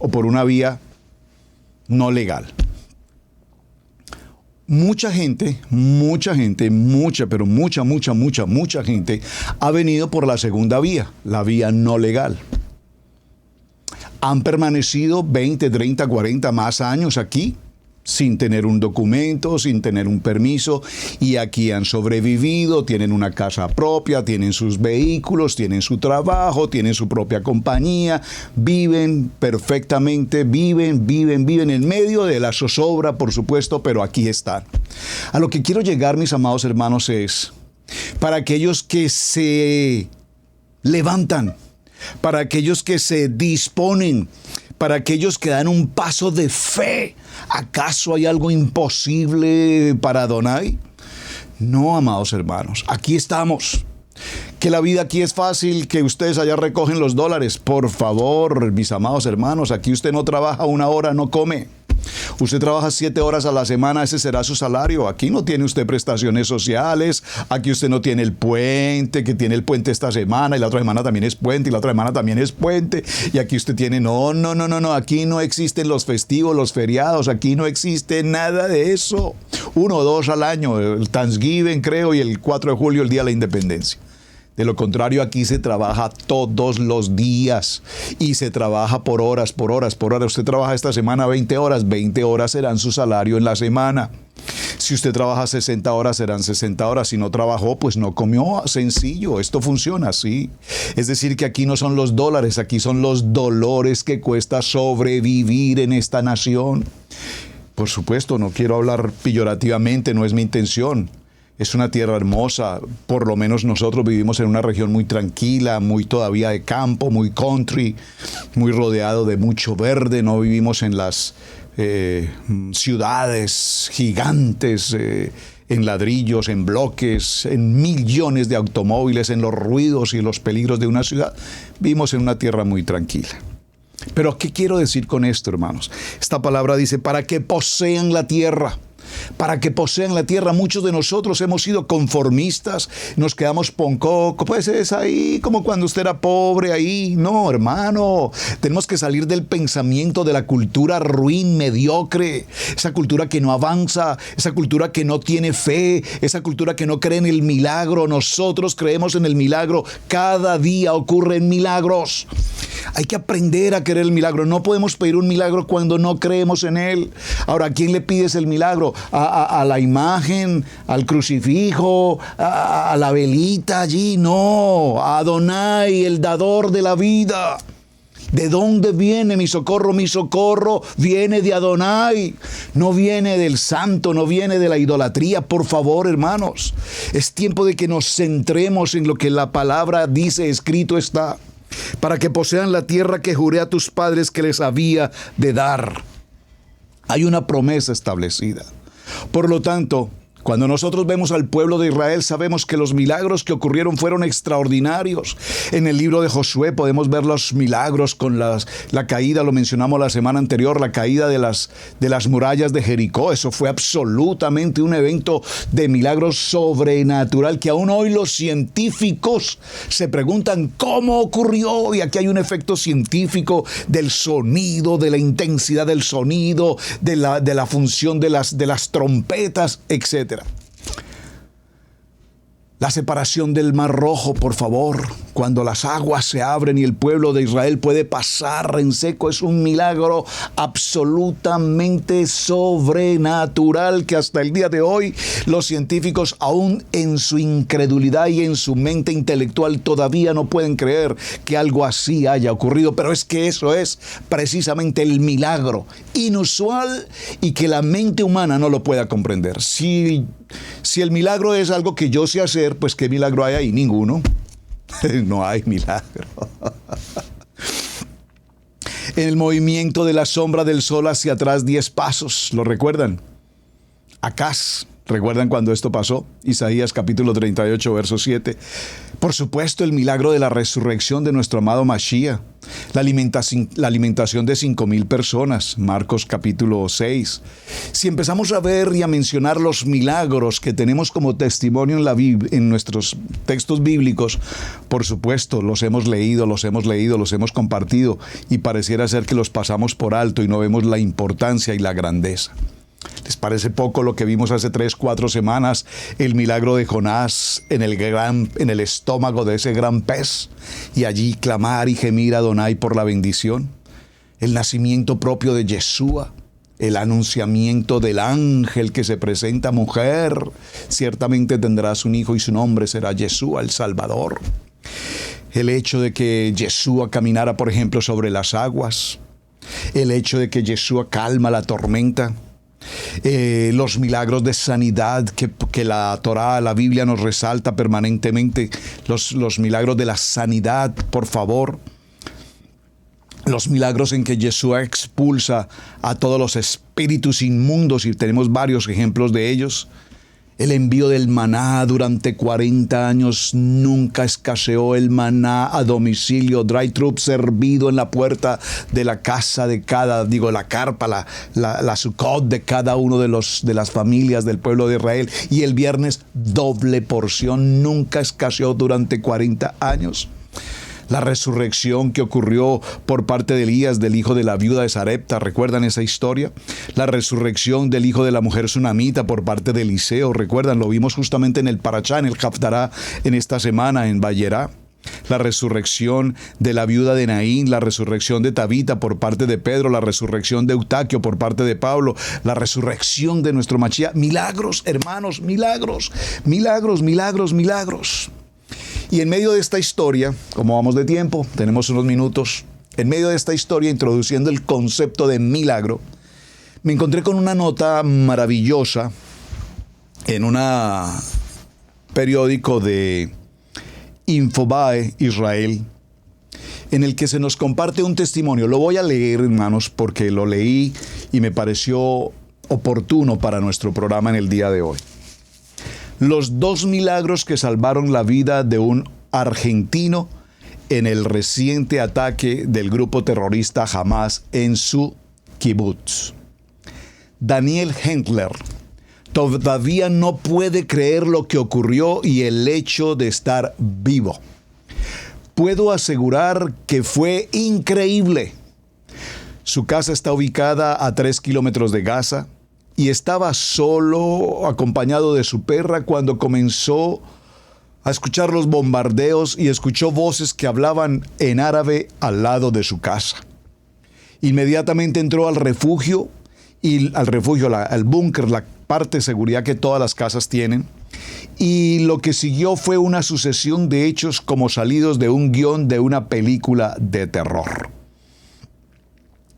o por una vía no legal. Mucha gente ha venido por la segunda vía, la vía no legal. Han permanecido 20, 30, 40 más años aquí, sin tener un documento, sin tener un permiso, y aquí han sobrevivido, tienen una casa propia, tienen sus vehículos, tienen su trabajo, tienen su propia compañía, viven perfectamente, viven en medio de la zozobra, por supuesto, pero aquí están. A lo que quiero llegar, mis amados hermanos, es para aquellos que se levantan, para aquellos que se disponen, para aquellos que dan un paso de fe. ¿Acaso hay algo imposible para Adonai? No, amados hermanos, aquí estamos. Que la vida aquí es fácil, que ustedes allá recogen los dólares. Por favor, mis amados hermanos, aquí usted no trabaja una hora, no come. Usted trabaja 7 horas a la semana, ese será su salario. Aquí no tiene usted prestaciones sociales, aquí usted no tiene el puente, que tiene el puente esta semana y la otra semana también es puente y la otra semana también es puente. Y aquí usted tiene, no, aquí no existen los festivos, los feriados, aquí no existe nada de eso. 1 o 2 al año, el Thanksgiving creo y el 4 de julio el Día de la Independencia. De lo contrario, aquí se trabaja todos los días y se trabaja por horas. Usted trabaja esta semana 20 horas serán su salario en la semana. Si usted trabaja 60 horas, serán 60 horas. Si no trabajó, pues no comió. Sencillo, esto funciona así. Es decir, que aquí no son los dólares, aquí son los dolores que cuesta sobrevivir en esta nación. Por supuesto, no quiero hablar peyorativamente, no es mi intención. Es una tierra hermosa, por lo menos nosotros vivimos en una región muy tranquila, muy todavía de campo, muy country, muy rodeado de mucho verde, no vivimos en las ciudades gigantes, en ladrillos, en bloques, en millones de automóviles, en los ruidos y los peligros de una ciudad. Vivimos en una tierra muy tranquila. Pero ¿qué quiero decir con esto, hermanos? Esta palabra dice, para que posean la tierra. Para que posean la tierra. Muchos de nosotros hemos sido conformistas, nos quedamos ponco, pues es ahí como cuando usted era pobre ahí. No, hermano, tenemos que salir del pensamiento de la cultura ruin, mediocre, esa cultura que no avanza, esa cultura que no tiene fe, esa cultura que no cree en el milagro. Nosotros creemos en el milagro, cada día ocurren milagros. Hay que aprender a querer el milagro. No podemos pedir un milagro cuando no creemos en él. Ahora, ¿a quién le pides el milagro? ¿A la imagen? ¿Al crucifijo? ¿A la velita allí? No, a Adonai, el dador de la vida. ¿De dónde viene mi socorro? Mi socorro viene de Adonai. No viene del santo, no viene de la idolatría. Por favor, hermanos, es tiempo de que nos centremos en lo que la palabra dice, escrito está. Para que posean la tierra que juré a tus padres que les había de dar. Hay una promesa establecida. Por lo tanto, Cuando nosotros vemos al pueblo de Israel, sabemos que los milagros que ocurrieron fueron extraordinarios. En el libro de Josué podemos ver los milagros con la caída, lo mencionamos la semana anterior, la caída de las murallas de Jericó. Eso fue absolutamente un evento de milagro sobrenatural que aún hoy los científicos se preguntan cómo ocurrió. Y aquí hay un efecto científico del sonido, de la intensidad del sonido, de la función de las trompetas, etc. La separación del Mar Rojo, por favor, cuando las aguas se abren y el pueblo de Israel puede pasar en seco, es un milagro absolutamente sobrenatural que hasta el día de hoy los científicos, aún en su incredulidad y en su mente intelectual, todavía no pueden creer que algo así haya ocurrido. Pero es que eso es precisamente el milagro inusual y que la mente humana no lo pueda comprender. Si el milagro es algo que yo sé hacer, pues ¿qué milagro hay ahí? Ninguno. No hay milagro. En el movimiento de la sombra del sol hacia atrás 10 pasos, ¿lo recuerdan? Acaz, ¿recuerdan cuando esto pasó? Isaías capítulo 38, verso 7. Por supuesto, el milagro de la resurrección de nuestro amado Mashiach. La alimentación de 5,000 personas, Marcos capítulo 6. Si empezamos a ver y a mencionar los milagros que tenemos como testimonio en nuestros textos bíblicos, por supuesto, los hemos leído, los hemos compartido y pareciera ser que los pasamos por alto y no vemos la importancia y la grandeza. ¿Les parece poco lo que vimos hace 3-4 semanas? El milagro de Jonás en el estómago de ese gran pez, y allí clamar y gemir a Adonai por la bendición. El nacimiento propio de Yeshua, el anunciamiento del ángel que se presenta: mujer, ciertamente tendrás un hijo y su nombre será Yeshua, el Salvador. El hecho de que Yeshua caminara, por ejemplo, sobre las aguas. El hecho de que Yeshua calma la tormenta. Los milagros de sanidad que la Torá, la Biblia nos resalta permanentemente. Los milagros de la sanidad, por favor. Los milagros en que Yeshua expulsa a todos los espíritus inmundos, y tenemos varios ejemplos de ellos. El envío del maná durante 40 años, nunca escaseó el maná a domicilio, drive-thru servido en la puerta de la casa de la carpa, la sukkot de cada uno de las familias del pueblo de Israel. Y el viernes, doble porción, nunca escaseó durante 40 años. La resurrección que ocurrió por parte de Elías, del hijo de la viuda de Sarepta, ¿recuerdan esa historia? La resurrección del hijo de la mujer sunamita por parte de Eliseo, ¿recuerdan? Lo vimos justamente en el Parashá, en el Haftará, en esta semana, en Vayera. La resurrección de la viuda de Naín, la resurrección de Tabita por parte de Pedro, la resurrección de Eutaquio por parte de Pablo, la resurrección de nuestro Mashiach. Milagros, hermanos, milagros, milagros, milagros, milagros. Y en medio de esta historia, como vamos de tiempo, tenemos unos minutos, en medio de esta historia, introduciendo el concepto de milagro, me encontré con una nota maravillosa en un periódico de Infobae Israel, en el que se nos comparte un testimonio. Lo voy a leer, hermanos, porque lo leí y me pareció oportuno para nuestro programa en el día de hoy. Los 2 milagros que salvaron la vida de un argentino en el reciente ataque del grupo terrorista Hamas en su kibutz. Daniel Hendler todavía no puede creer lo que ocurrió y el hecho de estar vivo. Puedo asegurar que fue increíble. Su casa está ubicada a 3 kilómetros de Gaza. Y estaba solo, acompañado de su perra, cuando comenzó a escuchar los bombardeos y escuchó voces que hablaban en árabe al lado de su casa. Inmediatamente entró al refugio, al búnker, la parte de seguridad que todas las casas tienen. Y lo que siguió fue una sucesión de hechos como salidos de un guión de una película de terror.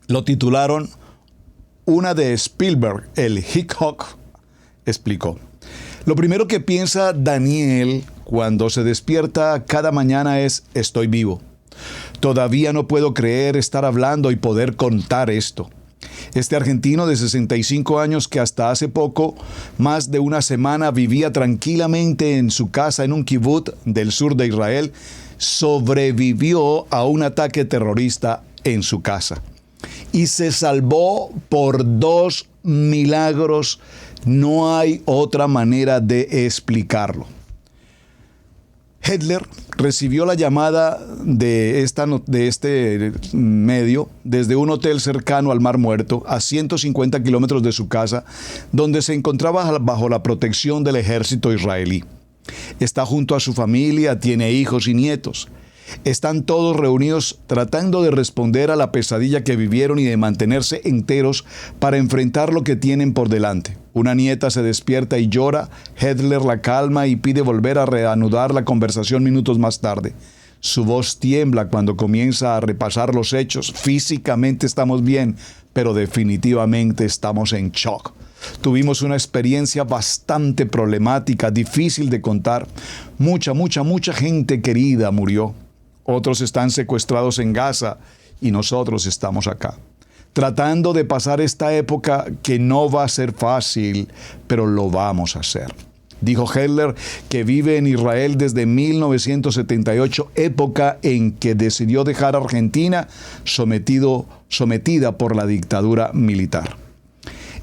Lo titularon una de Spielberg, el Hitchcock, explicó. Lo primero que piensa Daniel cuando se despierta cada mañana es: estoy vivo. Todavía no puedo creer estar hablando y poder contar esto. Este argentino de 65 años que hasta hace poco, más de una semana, vivía tranquilamente en su casa en un kibutz del sur de Israel, sobrevivió a un ataque terrorista en su casa. Y se salvó por 2 milagros. No hay otra manera de explicarlo. Hitler recibió la llamada de este medio desde un hotel cercano al Mar Muerto, a 150 kilómetros de su casa, donde se encontraba bajo la protección del ejército israelí. Está junto a su familia, tiene hijos y nietos. Están todos reunidos tratando de responder a la pesadilla que vivieron y de mantenerse enteros para enfrentar lo que tienen por delante. Una nieta se despierta y llora. Hitler la calma y pide volver a reanudar la conversación minutos más tarde. Su voz tiembla cuando comienza a repasar los hechos. Físicamente estamos bien, pero definitivamente estamos en shock. Tuvimos una experiencia bastante problemática, difícil de contar. Mucha gente querida murió. Otros están secuestrados en Gaza y nosotros estamos acá, tratando de pasar esta época que no va a ser fácil, pero lo vamos a hacer. Dijo Hitler que vive en Israel desde 1978, época en que decidió dejar Argentina sometida por la dictadura militar.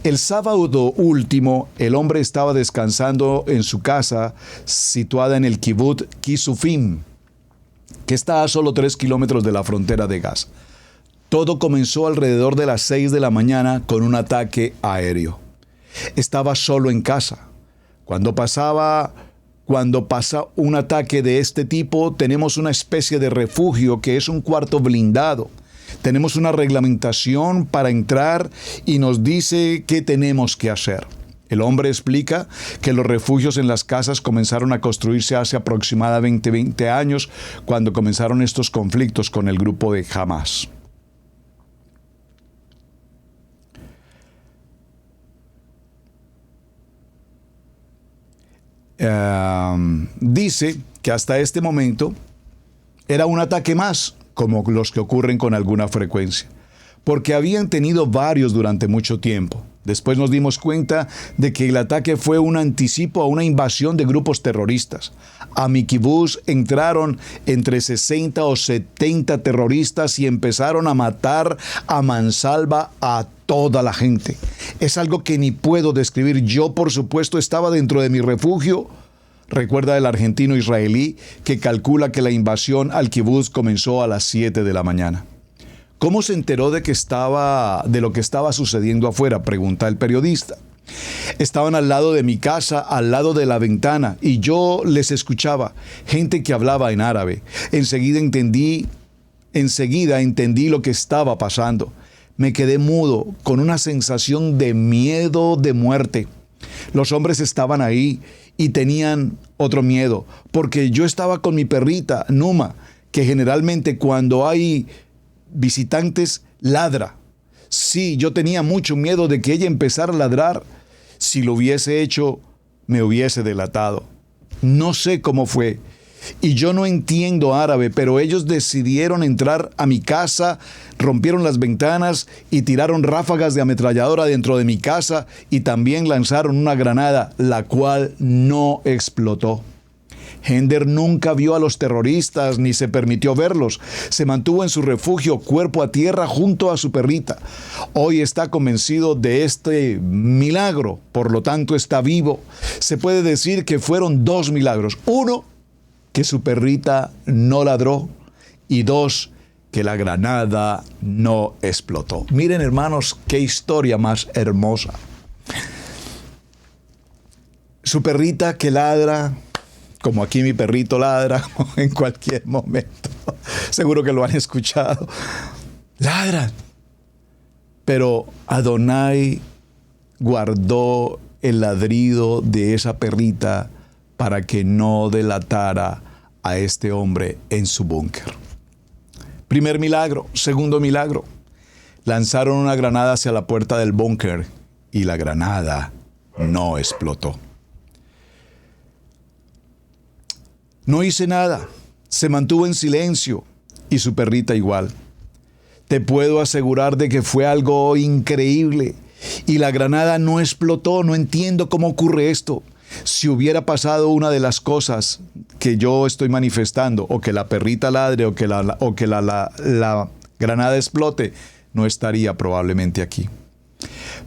El sábado último, el hombre estaba descansando en su casa situada en el kibutz Kisufim, que está a solo 3 kilómetros de la frontera de Gaza. Todo comenzó alrededor de las 6 de la mañana con un ataque aéreo. Estaba solo en casa. Cuando pasa un ataque de este tipo, tenemos una especie de refugio que es un cuarto blindado. Tenemos una reglamentación para entrar y nos dice qué tenemos que hacer. El hombre explica que los refugios en las casas comenzaron a construirse hace aproximadamente 20 años, cuando comenzaron estos conflictos con el grupo de Hamas. Dice que hasta este momento era un ataque más, como los que ocurren con alguna frecuencia, porque habían tenido varios durante mucho tiempo. Después nos dimos cuenta de que el ataque fue un anticipo a una invasión de grupos terroristas. A mi kibutz entraron entre 60 o 70 terroristas y empezaron a matar a mansalva a toda la gente. Es algo que ni puedo describir. Yo, por supuesto, estaba dentro de mi refugio. Recuerda el argentino israelí que calcula que la invasión al kibutz comenzó a las 7 de la mañana. ¿Cómo se enteró de lo que estaba sucediendo afuera?, pregunta el periodista. Estaban al lado de mi casa, al lado de la ventana, y yo les escuchaba, gente que hablaba en árabe. Enseguida entendí lo que estaba pasando. Me quedé mudo, con una sensación de miedo de muerte. Los hombres estaban ahí y tenían otro miedo, porque yo estaba con mi perrita, Numa, que generalmente cuando hay visitantes ladra. Sí, yo tenía mucho miedo de que ella empezara a ladrar. Si lo hubiese hecho, me hubiese delatado. No sé cómo fue. Y yo no entiendo árabe, pero ellos decidieron entrar a mi casa, rompieron las ventanas y tiraron ráfagas de ametralladora dentro de mi casa y también lanzaron una granada, la cual no explotó. Hender nunca vio a los terroristas ni se permitió verlos. Se mantuvo en su refugio, cuerpo a tierra, junto a su perrita. Hoy está convencido de este milagro, por lo tanto está vivo. Se puede decir que fueron 2 milagros. 1, que su perrita no ladró, y 2, que la granada no explotó. Miren, hermanos, qué historia más hermosa. Su perrita que ladra, como aquí mi perrito ladra en cualquier momento. Seguro que lo han escuchado. Ladran. Pero Adonai guardó el ladrido de esa perrita para que no delatara a este hombre en su búnker. Primer milagro. Segundo milagro. Lanzaron una granada hacia la puerta del búnker y la granada no explotó. No hice nada, se mantuvo en silencio y su perrita igual. Te puedo asegurar de que fue algo increíble. Y la granada no explotó, no entiendo cómo ocurre esto. Si hubiera pasado una de las cosas que yo estoy manifestando, o que la perrita ladre, o que la granada explote, no estaría probablemente aquí.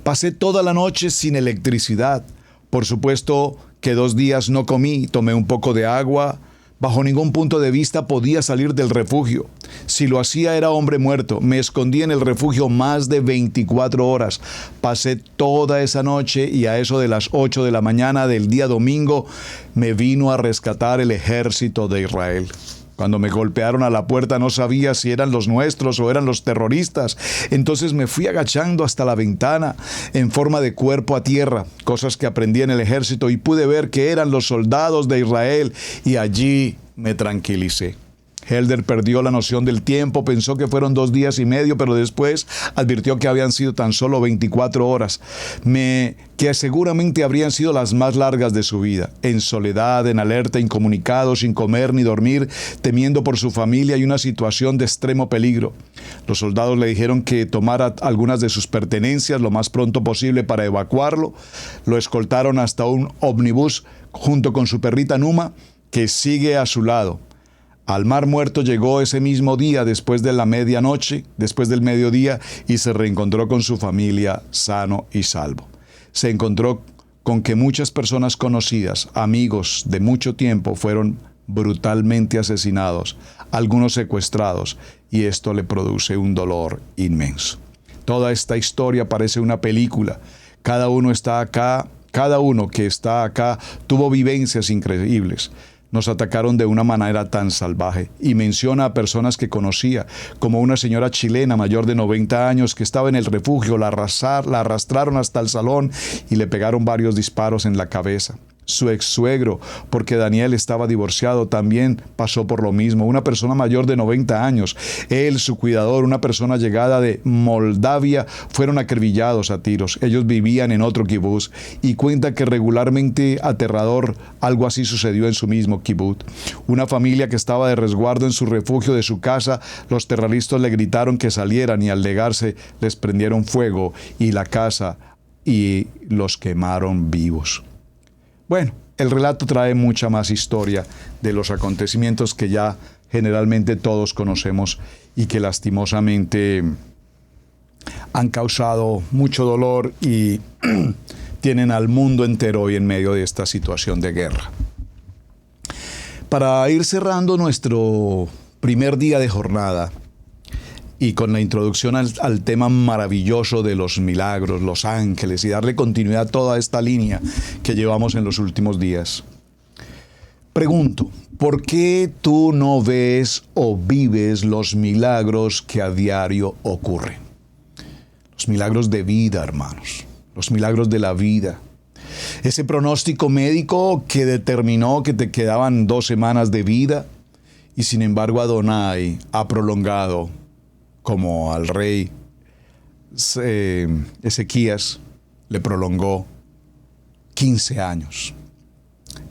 Pasé toda la noche sin electricidad. Por supuesto que 2 días no comí, tomé un poco de agua. Bajo ningún punto de vista podía salir del refugio. Si lo hacía era hombre muerto. Me escondí en el refugio más de 24 horas. Pasé toda esa noche y a eso de las 8 de la mañana del día domingo me vino a rescatar el ejército de Israel. Cuando me golpearon a la puerta no sabía si eran los nuestros o eran los terroristas. Entonces me fui agachando hasta la ventana en forma de cuerpo a tierra, cosas que aprendí en el ejército, y pude ver que eran los soldados de Israel, y allí me tranquilicé. Helder perdió la noción del tiempo, pensó que fueron 2 días y medio, pero después advirtió que habían sido tan solo 24 horas, que seguramente habrían sido las más largas de su vida, en soledad, en alerta, incomunicado, sin comer ni dormir, temiendo por su familia y una situación de extremo peligro. Los soldados le dijeron que tomara algunas de sus pertenencias lo más pronto posible para evacuarlo. Lo escoltaron hasta un ómnibus junto con su perrita Numa, que sigue a su lado. Al Mar Muerto llegó ese mismo día después de la medianoche, después del mediodía, y se reencontró con su familia sano y salvo. Se encontró con que muchas personas conocidas, amigos de mucho tiempo, fueron brutalmente asesinados, algunos secuestrados, y esto le produce un dolor inmenso. Toda esta historia parece una película. Cada uno que está acá tuvo vivencias increíbles. Nos atacaron de una manera tan salvaje, y menciona a personas que conocía, como una señora chilena mayor de 90 años que estaba en el refugio. La arrastraron hasta el salón y le pegaron varios disparos en la cabeza. Su ex suegro, porque Daniel estaba divorciado, también pasó por lo mismo. Una persona mayor de 90 años, él, su cuidador, una persona llegada de Moldavia, fueron acribillados a tiros. Ellos vivían en otro kibutz, y cuenta que regularmente aterrador algo así sucedió en su mismo kibutz. Una familia que estaba de resguardo en su refugio de su casa, los terroristas le gritaron que salieran, y al negarse les prendieron fuego y la casa y los quemaron vivos. Bueno, el relato trae mucha más historia de los acontecimientos que ya generalmente todos conocemos y que lastimosamente han causado mucho dolor y tienen al mundo entero hoy en medio de esta situación de guerra. Para ir cerrando nuestro primer día de jornada, y con la introducción al tema maravilloso de los milagros, los ángeles, y darle continuidad a toda esta línea que llevamos en los últimos días. Pregunto, ¿por qué tú no ves o vives los milagros que a diario ocurren? Los milagros de vida, hermanos. Los milagros de la vida. Ese pronóstico médico que determinó que te quedaban 2 semanas de vida, y sin embargo Adonai ha prolongado, como al rey Ezequías le prolongó 15 años.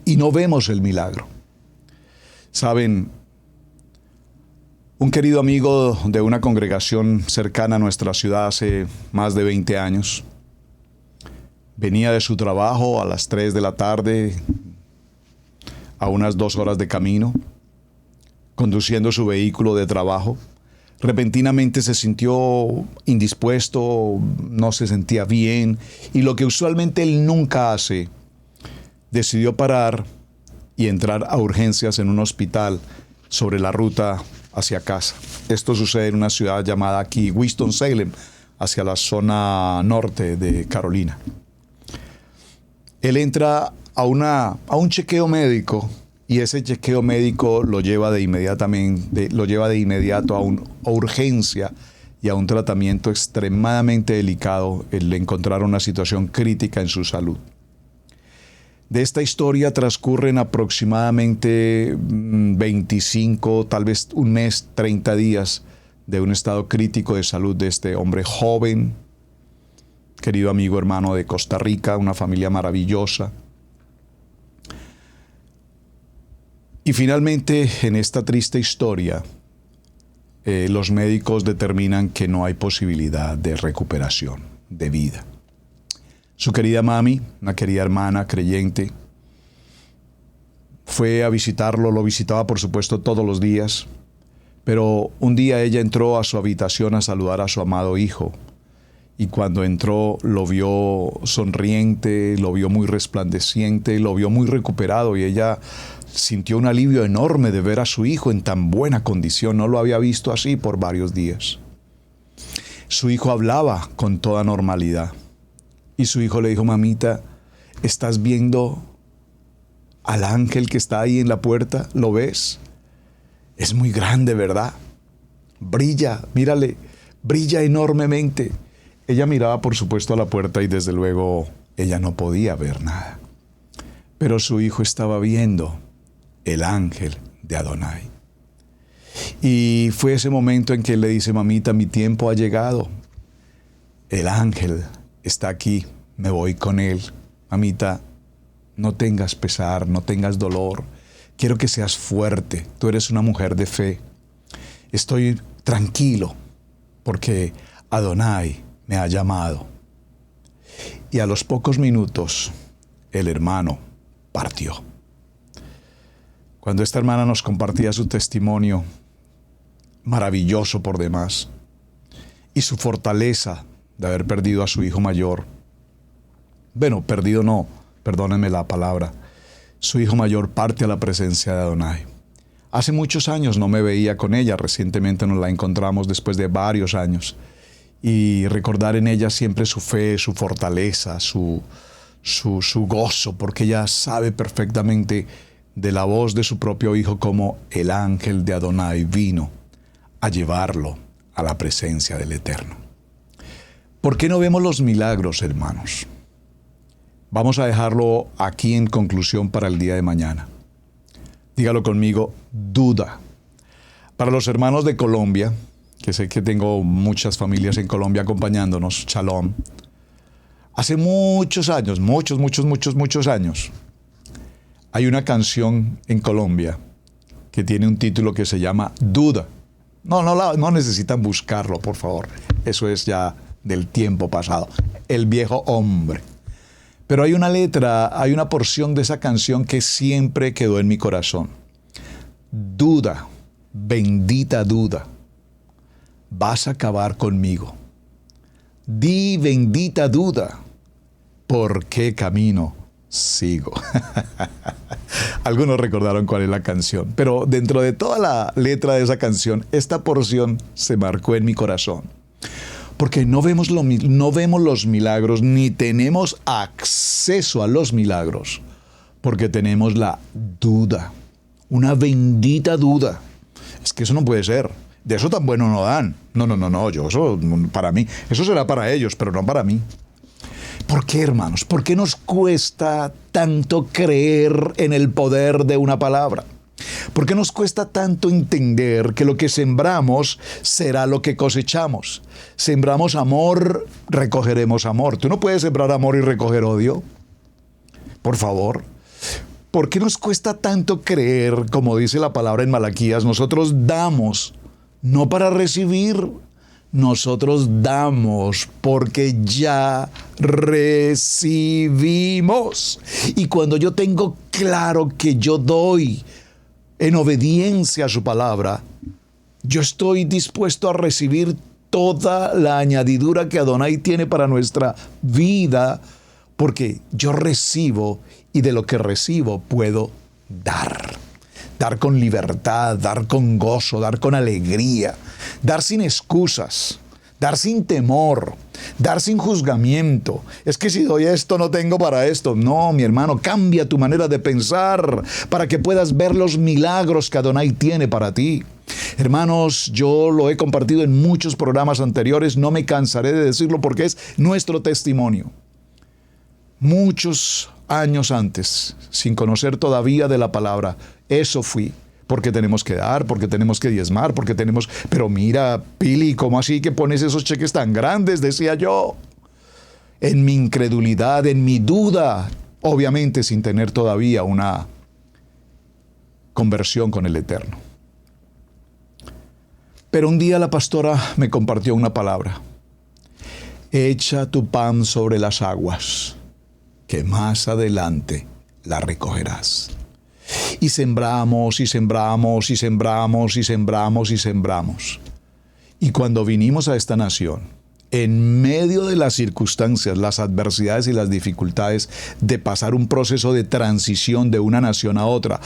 Y no vemos el milagro. Saben, un querido amigo de una congregación cercana a nuestra ciudad hace más de 20 años, venía de su trabajo a las 3 de la tarde, a unas 2 horas de camino, conduciendo su vehículo de trabajo. Repentinamente se sintió indispuesto, no se sentía bien, y lo que usualmente él nunca hace, decidió parar y entrar a urgencias en un hospital sobre la ruta hacia casa. Esto sucede en una ciudad llamada aquí Winston-Salem, hacia la zona norte de Carolina. Él entra a un chequeo médico, y ese chequeo médico lo lleva de inmediato a urgencia y a un tratamiento extremadamente delicado. Le encontraron una situación crítica en su salud. De esta historia transcurren aproximadamente 25, tal vez un mes, 30 días de un estado crítico de salud de este hombre joven, querido amigo hermano de Costa Rica, una familia maravillosa. Y finalmente, en esta triste historia, los médicos determinan que no hay posibilidad de recuperación, de vida. Su querida mami, una querida hermana creyente, fue a visitarlo, lo visitaba por supuesto todos los días, pero un día ella entró a su habitación a saludar a su amado hijo, y cuando entró lo vio sonriente, lo vio muy resplandeciente, lo vio muy recuperado, y ella sintió un alivio enorme de ver a su hijo en tan buena condición. No lo había visto así por varios días. Su hijo hablaba con toda normalidad. Y su hijo le dijo: mamita, ¿estás viendo al ángel que está ahí en la puerta? ¿Lo ves? Es muy grande, ¿verdad? Brilla, mírale, brilla enormemente. Ella miraba, por supuesto, a la puerta y desde luego ella no podía ver nada. Pero su hijo estaba viendo el ángel de Adonai. Y fue ese momento en que él le dice: mamita, mi tiempo ha llegado. El ángel está aquí, me voy con él. Mamita, no tengas pesar, no tengas dolor. Quiero que seas fuerte. Tú eres una mujer de fe. Estoy tranquilo porque Adonai me ha llamado. Y a los pocos minutos, el hermano partió. Cuando esta hermana nos compartía su testimonio, maravilloso por demás, y su fortaleza de haber perdido a su hijo mayor. Bueno, perdido no, perdónenme la palabra. Su hijo mayor parte a la presencia de Adonai. Hace muchos años no me veía con ella, recientemente nos la encontramos después de varios años. Y recordar en ella siempre su fe, su fortaleza, su gozo, porque ella sabe perfectamente de la voz de su propio hijo cómo el ángel de Adonai vino a llevarlo a la presencia del Eterno. ¿Por qué no vemos los milagros, hermanos? Vamos a dejarlo aquí en conclusión para el día de mañana. Dígalo conmigo: duda. Para los hermanos de Colombia, que sé que tengo muchas familias en Colombia acompañándonos, Shalom. Hace muchos años, muchos años, hay una canción en Colombia que tiene un título que se llama Duda. No necesitan buscarlo, por favor. Eso es ya del tiempo pasado. El viejo hombre. Pero hay una letra, hay una porción de esa canción que siempre quedó en mi corazón. Duda, bendita duda, vas a acabar conmigo. Di, bendita duda, ¿por qué camino sigo? Algunos recordaron cuál es la canción, pero dentro de toda la letra de esa canción, esta porción se marcó en mi corazón. Porque no vemos los milagros, ni tenemos acceso a los milagros, porque tenemos la duda, una bendita duda. Es que eso no puede ser. De eso tan bueno no dan. No, eso para mí, eso será para ellos, pero no para mí. ¿Por qué, hermanos? ¿Por qué nos cuesta tanto creer en el poder de una palabra? ¿Por qué nos cuesta tanto entender que lo que sembramos será lo que cosechamos? Sembramos amor, recogeremos amor. Tú no puedes sembrar amor y recoger odio. Por favor. ¿Por qué nos cuesta tanto creer, como dice la palabra en Malaquías, nosotros damos, no para recibir? Nosotros damos porque ya recibimos. Y cuando yo tengo claro que yo doy en obediencia a su palabra, yo estoy dispuesto a recibir toda la añadidura que Adonai tiene para nuestra vida, porque yo recibo y de lo que recibo puedo dar. Dar con libertad, dar con gozo, dar con alegría, dar sin excusas, dar sin temor, dar sin juzgamiento. Es que si doy esto no tengo para esto. No, mi hermano, cambia tu manera de pensar para que puedas ver los milagros que Adonai tiene para ti. Hermanos, yo lo he compartido en muchos programas anteriores, no me cansaré de decirlo porque es nuestro testimonio. Muchos años antes, sin conocer todavía de la palabra, eso fui. Porque tenemos que dar, porque tenemos que diezmar, porque tenemos... Pero mira, Pili, ¿cómo así que pones esos cheques tan grandes? Decía yo. En mi incredulidad, en mi duda, obviamente sin tener todavía una conversión con el Eterno. Pero un día la pastora me compartió una palabra. Echa tu pan sobre las aguas, que más adelante la recogerás. Y sembramos, y sembramos, y sembramos, y sembramos, y sembramos. Y cuando vinimos a esta nación, en medio de las circunstancias, las adversidades y las dificultades de pasar un proceso de transición de una nación a otra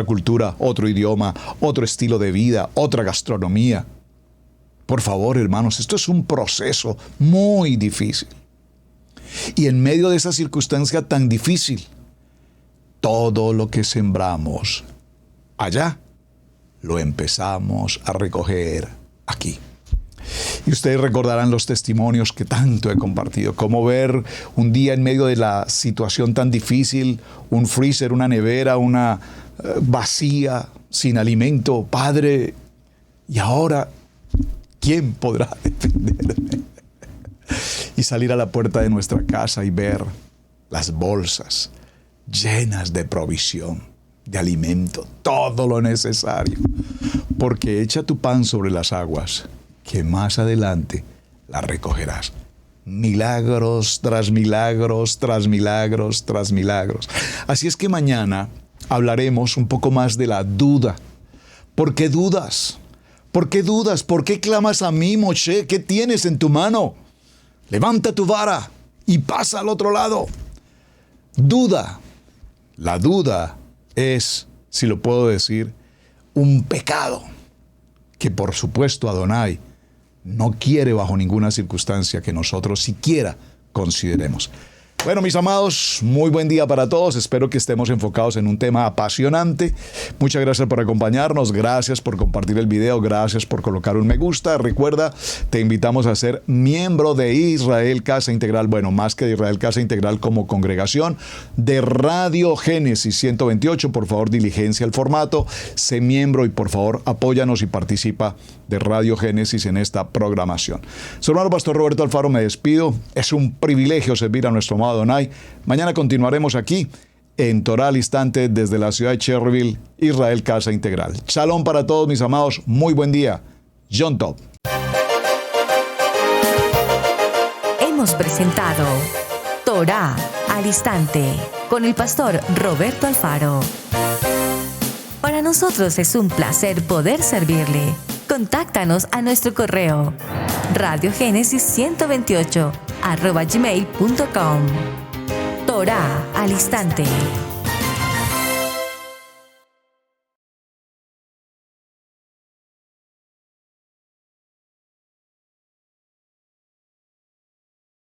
cultura, otro idioma, otro estilo de vida, otra gastronomía. Por favor, hermanos, esto es un proceso muy difícil. Y en medio de esa circunstancia tan difícil, todo lo que sembramos allá, lo empezamos a recoger aquí. Y ustedes recordarán los testimonios que tanto he compartido, cómo ver un día en medio de la situación tan difícil, un freezer, una nevera, una vacía, sin alimento. Padre, ¿y ahora quién podrá defenderme? Y salir a la puerta de nuestra casa y ver las bolsas llenas de provisión, de alimento, todo lo necesario. Porque echa tu pan sobre las aguas, que más adelante la recogerás. Milagros tras milagros, tras milagros, tras milagros. Así es que mañana hablaremos un poco más de la duda. ¿Por qué dudas? ¿Por qué dudas? ¿Por qué clamas a mí, Moshe? ¿Qué tienes en tu mano? Levanta tu vara y pasa al otro lado. Duda. La duda es, si lo puedo decir, un pecado que por supuesto Adonai no quiere bajo ninguna circunstancia que nosotros siquiera consideremos. Bueno, mis amados, muy buen día para todos. Espero que estemos enfocados en un tema apasionante. Muchas gracias por acompañarnos. Gracias por compartir el video. Gracias por colocar un me gusta. Recuerda, te invitamos a ser miembro de Israel Casa Integral. Bueno, más que de Israel Casa Integral como congregación, de Radio Génesis 128. Por favor, diligencia el formato. Sé miembro y por favor, apóyanos y participa de Radio Génesis en esta programación. Su hermano Pastor Roberto Alfaro, me despido. Es un privilegio servir a nuestro amado Adonai. Mañana continuaremos aquí en Torah al Instante desde la ciudad de Cherryville, Israel Casa Integral. Shalom para todos mis amados. Muy buen día. Yom Tov. Hemos presentado Torah al Instante con el pastor Roberto Alfaro. Para nosotros es un placer poder servirle. Contáctanos a nuestro correo radiogenesis128@gmail.com. Torah al Instante.